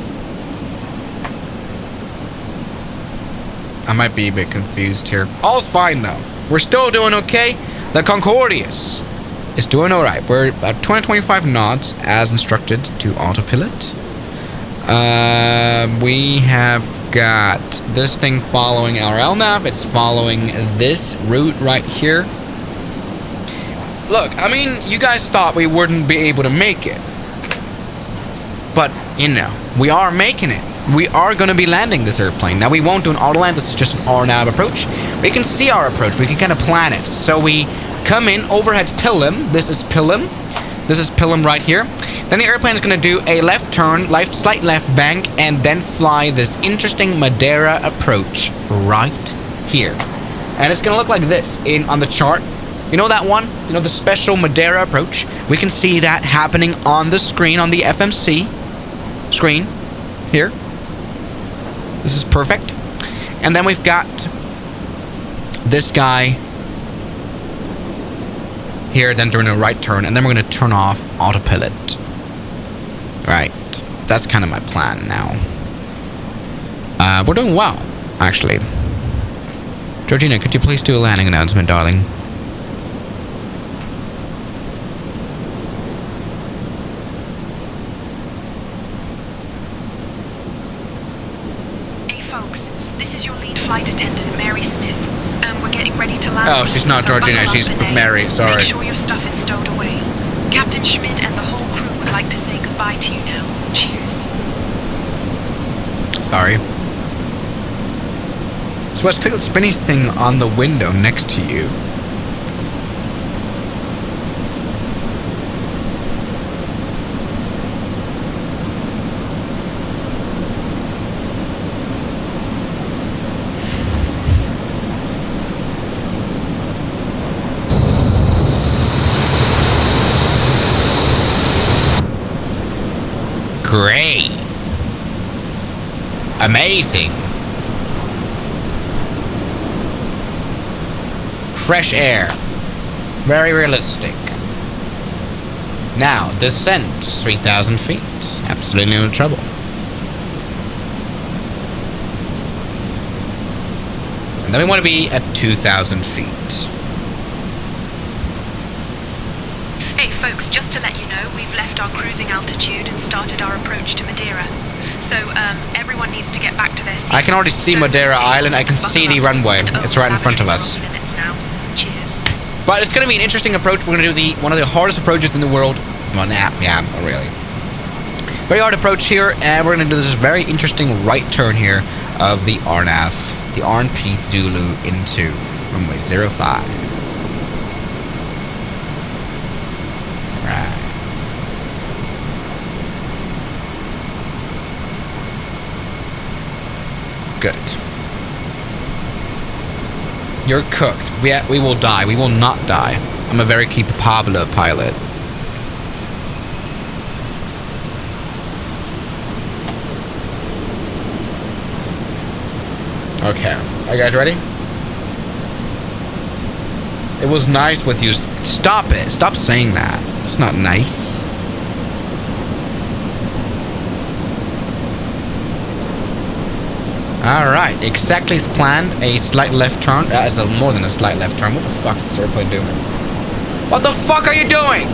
Speaker 1: I might be a bit confused here. All's fine though. We're still doing okay. The Concordius is doing alright. We're at 225 knots as instructed to autopilot. We have got this thing following our LNAV. It's following this route right here. Look, I mean, you guys thought we wouldn't be able to make it. But, you know, we are making it. We are going to be landing this airplane. Now, we won't do an auto land. This is just an RNAV approach. We can see our approach. We can kind of plan it. So we come in, overhead Pilum. This is Pilum. This is Pilum right here. Then the airplane is going to do a left turn, slight left bank, and then fly this interesting Madeira approach right here. And it's going to look like this on the chart. You know that one? You know, the special Madeira approach? We can see that happening on the screen, on the FMC screen here. This is perfect. And then we've got this guy here, then doing a right turn, and then we're going to turn off autopilot. Right. That's kind of my plan now. We're doing well, actually. Georgina, could you please do a landing announcement, darling?
Speaker 6: This is your lead flight attendant, Mary Smith. We're getting ready to land.
Speaker 1: Oh, she's not Georgina, she's Mary, sorry.
Speaker 6: Make sure your stuff is stowed away. Captain Schmidt and the whole crew would like to say goodbye to you now. Cheers.
Speaker 1: Sorry. So let's click the spinny thing on the window next to you. Great. Amazing. Fresh air. Very realistic. Now, descent 3,000 feet. Absolutely no trouble. And then we want to be at 2,000 feet.
Speaker 6: Hey folks, just to let you know, we've left our cruising altitude and started our approach to Madeira. So, everyone needs to get back to their seats.
Speaker 1: I can already see Madeira Island. I can see the runway. It's right in front of us.
Speaker 6: Now. Cheers.
Speaker 1: But it's going to be an interesting approach. We're going to do one of the hardest approaches in the world. Well, not really. Very hard approach here, and we're going to do this very interesting right turn here of the RNAV, the RNP Zulu into runway 05. Right. Good. You're cooked. We will die. We will not die. I'm a very capable pilot. Okay. Are you guys ready? It was nice with you. Stop it. Stop saying that. It's not nice. Alright. Exactly as planned. A slight left turn. That is more than a slight left turn. What the fuck is this airplane doing? What the fuck are you doing?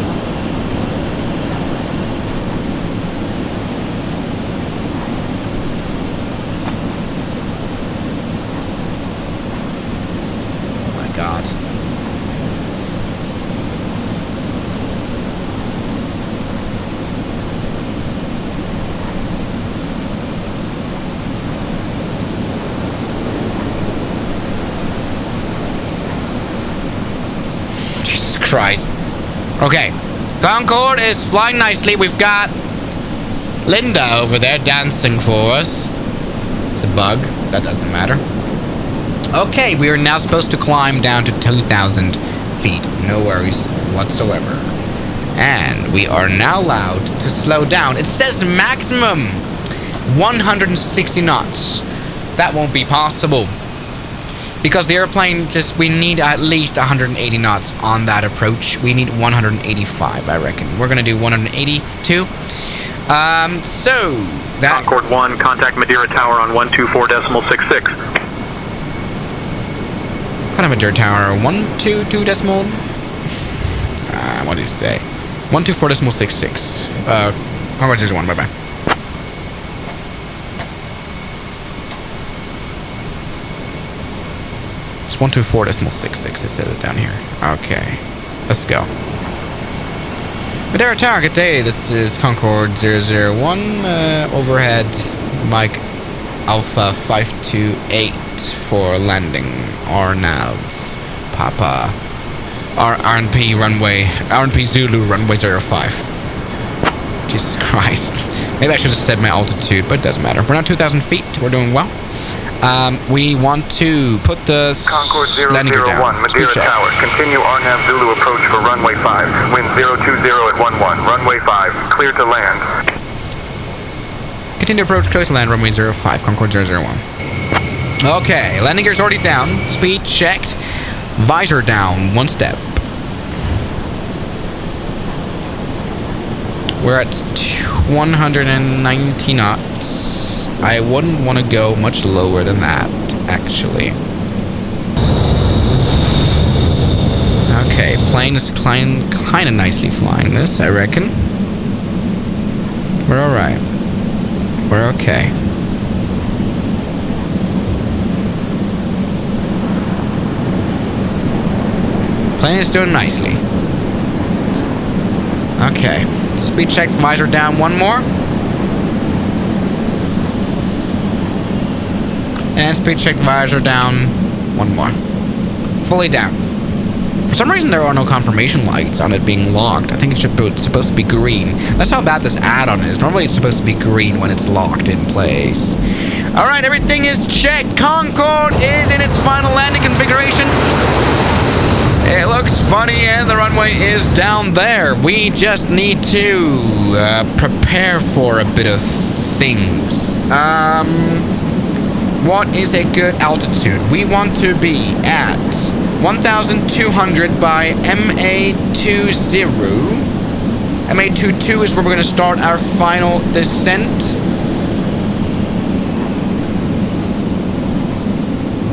Speaker 1: God. Jesus Christ. Okay. Concorde is flying nicely. We've got Linda over there dancing for us. It's a bug. That doesn't matter. Okay, we are now supposed to climb down to 2,000 feet. No worries whatsoever. And we are now allowed to slow down. It says maximum 160 knots. That won't be possible. Because the airplane we need at least 180 knots on that approach. We need 185, I reckon. We're going to do 182. So, that...
Speaker 7: Concorde 1, contact Madeira Tower on 124.66.
Speaker 1: Kind of a dirt tower. 122 decimal. What do you say? 124.66. Concorde 01. Bye bye. It's 124.66. It says it down here. Okay, let's go. Madeira Tower. Good day. This is Concorde 001. Overhead. Mike Alpha 528 for landing. RNAV Papa RNP runway RNP Zulu runway 05. Jesus Christ. Maybe I should have said my altitude, but it doesn't matter. We're now 2,000 feet. We're doing well. We want to put the
Speaker 5: Concorde
Speaker 1: landing gear
Speaker 5: 001,
Speaker 1: down.
Speaker 5: Madeira Tower. Continue RNAV Zulu approach for runway 5. Wind 020 at 11. Runway 5. Clear to land.
Speaker 1: Continue approach, clear to land, runway 05, Concorde 001. Okay, landing gear's already down. Speed checked. Visor down, one step. We're at 190 knots. I wouldn't want to go much lower than that, actually. Okay, plane is kind of nicely flying this, I reckon. We're alright. We're okay. Plane is doing nicely. Okay. Speed check, visor down, one more. And speed check, visor down, one more. Fully down. For some reason, there are no confirmation lights on it being locked. I think it's supposed to be green. That's how bad this add-on is. Normally, it's supposed to be green when it's locked in place. Alright, everything is checked. Concorde is in its final landing configuration. It looks funny and the runway is down there. We just need to prepare for a bit of things. What is a good altitude? We want to be at 1,200 by MA20. MA22 is where we're going to start our final descent.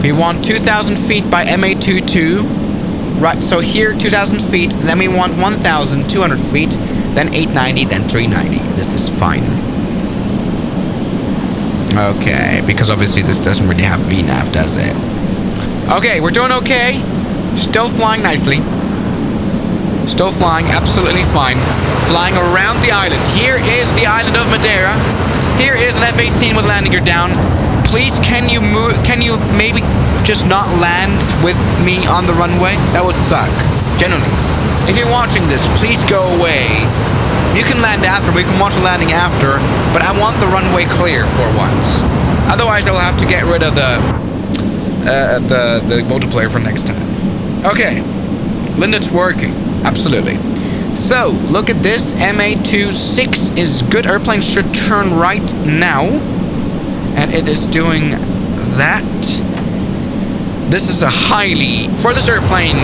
Speaker 1: We want 2,000 feet by MA22. Right, so here 2,000 feet, then we want 1,200 feet, then 890, then 390. This is fine. Okay, because obviously this doesn't really have VNAV, does it? Okay, we're doing okay. Still flying nicely. Still flying absolutely fine. Flying around the island. Here is the island of Madeira. Here is an F-18 with landing gear down. Please, can you maybe just not land with me on the runway? That would suck. Genuinely. If you're watching this, please go away. You can land after, we can watch the landing after, but I want the runway clear for once. Otherwise, I'll have to get rid of the multiplayer for next time. Okay. Linda's working. Absolutely. So, look at this. MA26 is good. Airplane should turn right now. And it is doing that. This is a highly, for this airplane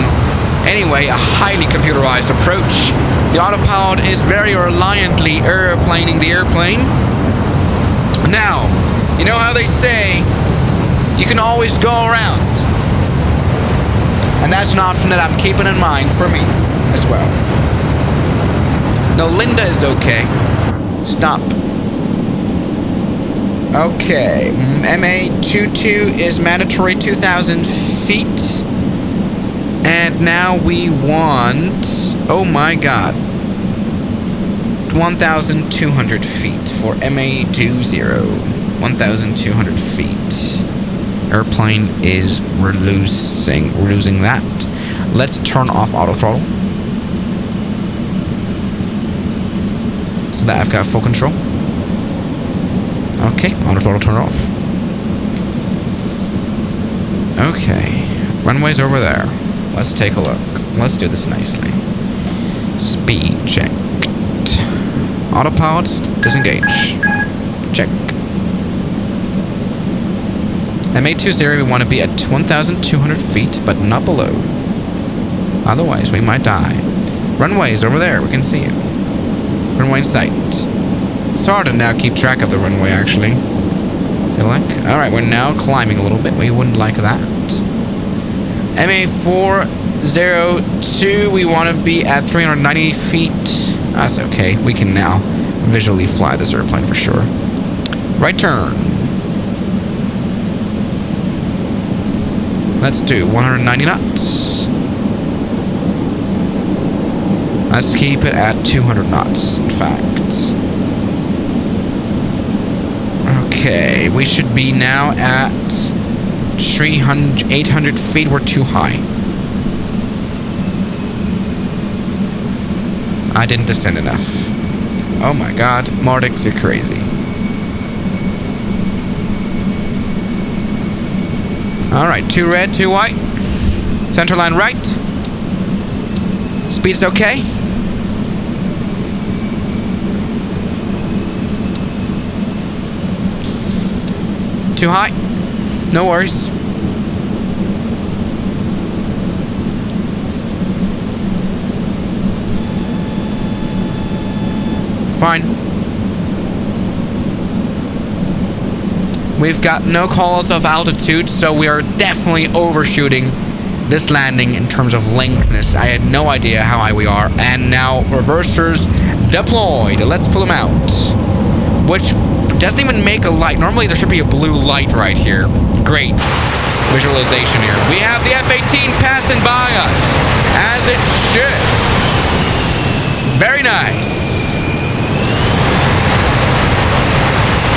Speaker 1: anyway, a highly computerized approach. The autopilot is very reliantly airplaning the airplane. Now, you know how they say you can always go around. And that's an option that I'm keeping in mind for me as well. No, Linda is okay. Stop. Okay, MA22 is mandatory 2,000 feet. And now we want, oh my god, 1,200 feet for MA20. 1,200 feet. Airplane is we're losing that. Let's turn off auto throttle. So that I've got full control. Okay, auto throttle turn off. Okay, runway's over there. Let's take a look. Let's do this nicely. Speed checked. Autopilot, disengage. Check. MA20, we want to be at 1,200 feet, but not below. Otherwise, we might die. Runway is over there. We can see it. Runway in sight. It's hard to now keep track of the runway, actually. I feel like. Alright, we're now climbing a little bit. We wouldn't like that. MA402, we want to be at 390 feet. That's okay. We can now visually fly this airplane for sure. Right turn. Let's do 190 knots. Let's keep it at 200 knots, in fact. Okay, we should be now at 800 feet. We're too high. I didn't descend enough. Oh my god, Mardix, you're crazy. Alright, 2 red, 2 white. Center line right. Speed's okay. Too high. No worries. Fine. We've got no callouts of altitude, so we are definitely overshooting this landing in terms of lengthness. I had no idea how high we are. And now reversers deployed. Let's pull them out. Which doesn't even make a light. Normally there should be a blue light right here. Great visualization here. We have the F-18 passing by us, as it should. Very nice.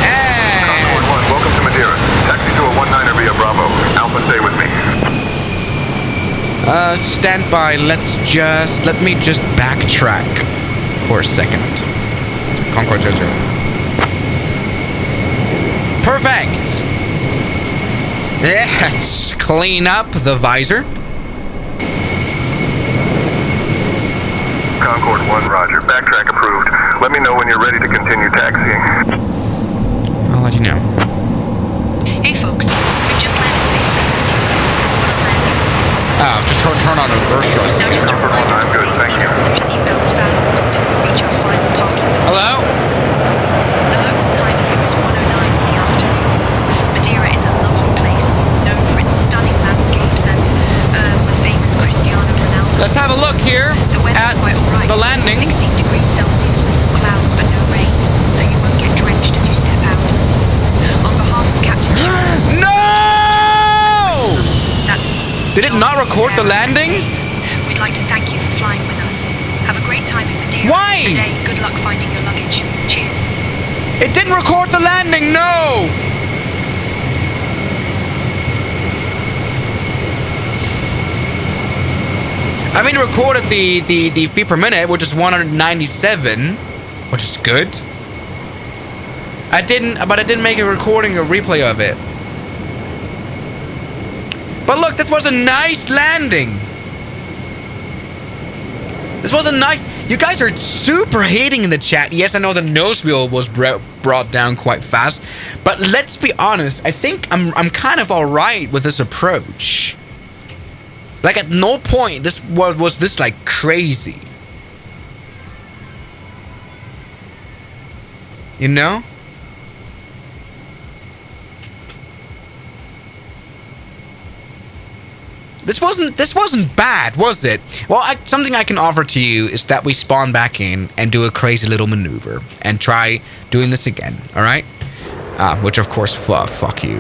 Speaker 5: Concorde 1, welcome to Madeira. Taxi to a 19er via Bravo. Alpha, stay with me.
Speaker 1: Stand by. Let me just backtrack for a second. Concorde 00. Perfect. Yes. Clean up the visor.
Speaker 5: Concorde 1, roger. Backtrack approved. Let me know when you're ready to continue taxiing.
Speaker 1: I'll let you know.
Speaker 6: Hey folks, we've just landed safely in Madeira. What a landing was.
Speaker 1: Oh, just turn on a reverse thrust.
Speaker 6: Now just a reminder to stay seated with your seatbelts fastened until we reach our final parking position.
Speaker 1: Hello?
Speaker 6: The local time here is 1:09 in the afternoon. Madeira is a lovely place, known for its stunning landscapes and the famous Cristiano Ronaldo.
Speaker 1: Let's have a look here
Speaker 6: The weather's
Speaker 1: at
Speaker 6: quite alright.
Speaker 1: the landing.
Speaker 6: 16 degrees Celsius with some clouds but no rain, so you won't get drenched as you step out. On behalf of Captain
Speaker 1: No!
Speaker 6: That's
Speaker 1: Did it not record the landing?
Speaker 6: We'd like to thank you for flying with us. Have a great time in Madeira.
Speaker 1: Why?
Speaker 6: Today, good luck finding your luggage. Cheers.
Speaker 1: It didn't record the landing, no! I mean, it recorded the feet per minute, which is 197, which is good. I didn't make a recording or replay of it. But look, this was a nice landing. This was a nice... You guys are super hating in the chat. Yes, I know the nose wheel was brought down quite fast. But let's be honest, I think I'm kind of alright with this approach. Like, at no point this was this like crazy. You know? This wasn't bad, was it? Well, something I can offer to you is that we spawn back in and do a crazy little maneuver and try doing this again. All right? Which of course, fuck you.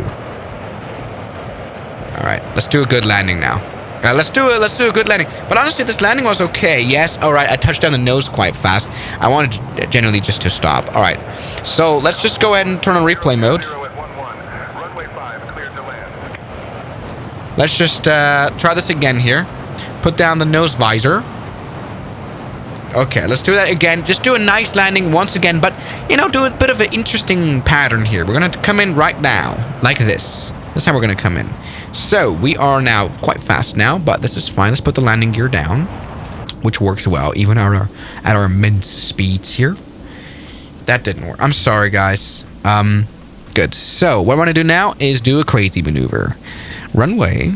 Speaker 1: All right, let's do a good landing now. Let's do a good landing. But honestly, this landing was okay. Yes, all right. I touched down the nose quite fast. I wanted to generally just to stop. All right. So let's just go ahead and turn on replay mode. Let's just try this again here. Put down the nose visor. Okay, let's do that again. Just do a nice landing once again, but, you know, do a bit of an interesting pattern here. We're going to come in right now, like this. That's how we're going to come in. So, we are now quite fast now, but this is fine. Let's put the landing gear down, which works well, even at our immense speeds here. That didn't work. I'm sorry, guys. Good. So, what I want to do now is do a crazy maneuver. Runway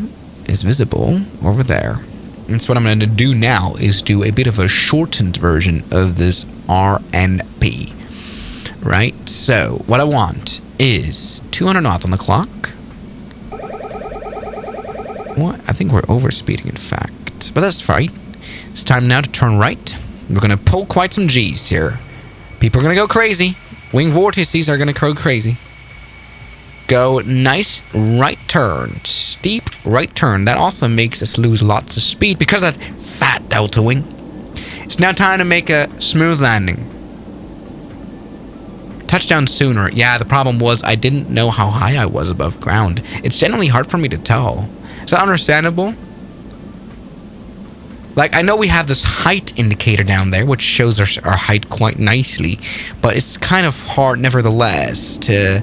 Speaker 1: is visible over there. And so what I'm going to do now is do a bit of a shortened version of this RNP. Right? So, what I want is 200 knots on the clock. What? I think we're overspeeding, in fact. But that's fine. It's time now to turn right. We're going to pull quite some G's here. People are going to go crazy. Wing vortices are going to go crazy. Go nice right turn. Steep right turn. That also makes us lose lots of speed because of that fat delta wing. It's now time to make a smooth landing. Touchdown sooner. Yeah, the problem was I didn't know how high I was above ground. It's generally hard for me to tell. Is that understandable? Like, I know we have this height indicator down there, which shows our height quite nicely, but it's kind of hard, nevertheless, to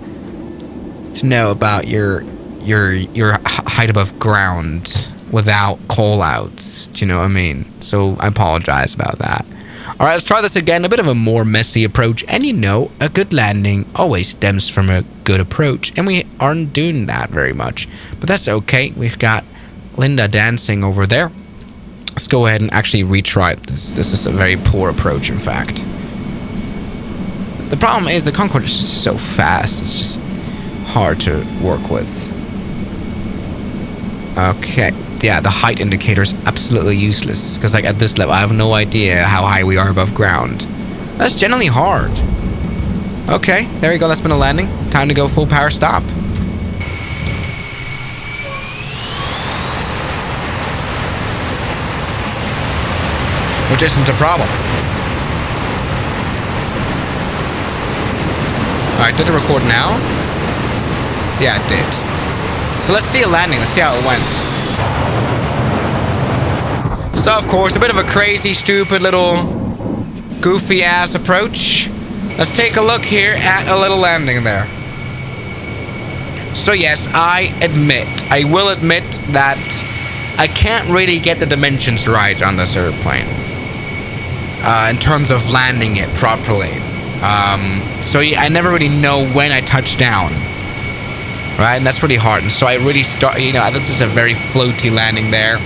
Speaker 1: know about your height above ground without call-outs. Do you know what I mean? So I apologize about that. All right, let's try this again. A bit of a more messy approach, and you know, a good landing always stems from a good approach, and we aren't doing that very much, but that's okay. We've got Linda dancing over there. Let's go ahead and actually retry this. This is a very poor approach, in fact. The problem is the Concorde is just so fast. It's just hard to work with. Okay. Yeah, the height indicator is absolutely useless. Because, like, at this level, I have no idea how high we are above ground. That's generally hard. Okay, there we go. That's been a landing. Time to go full power stop. Which isn't a problem. Alright, did it record now? Yeah, it did. So let's see a landing. Let's see how it went. So, of course, a bit of a crazy, stupid, little goofy-ass approach. Let's take a look here at a little landing there. So, yes, I will admit that I can't really get the dimensions right on this airplane. In terms of landing it properly. So yeah, I never really know when I touch down. Right? And that's really hard. And so I really start, you know, this is a very floaty landing there.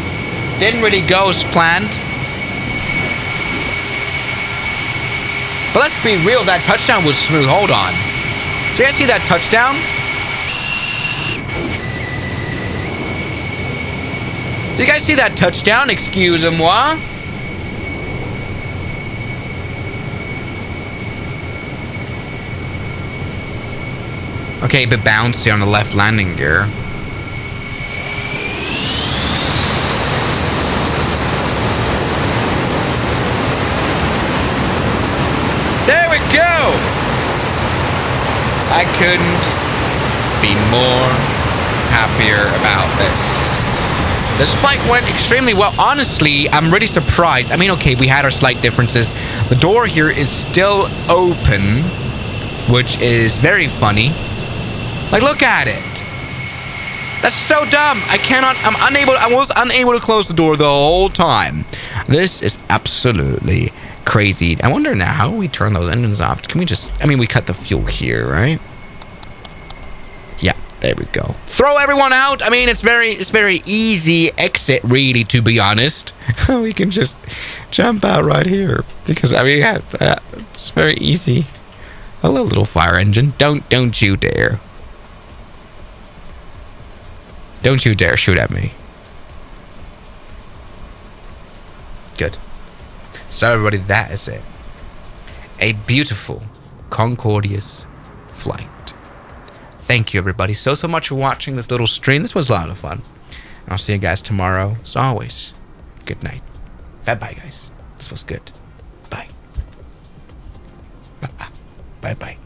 Speaker 1: Didn't really go as planned. But let's be real, that touchdown was smooth. Hold on. Do you guys see that touchdown? Do you guys see that touchdown? Excusez-moi. Okay, a bit bouncy on the left landing gear. There we go! I couldn't be more happier about this. This flight went extremely well. Honestly, I'm really surprised. I mean, okay, we had our slight differences. The door here is still open, which is very funny. Like, look at it. That's so dumb. I was unable to close the door the whole time. This is absolutely crazy. I wonder now, how do we turn those engines off? Can we just, I mean, we cut the fuel here, right? Yeah, there we go. Throw everyone out. I mean, it's very easy exit, really, to be honest. We can just jump out right here because, I mean, yeah, it's very easy. Hello, little fire engine. Don't you dare. Don't you dare shoot at me. Good. So everybody, that is it. A beautiful, Concordious flight. Thank you, everybody, so much for watching this little stream. This was a lot of fun. And I'll see you guys tomorrow. As always, good night. Bye-bye, guys. This was good. Bye. Bye-bye.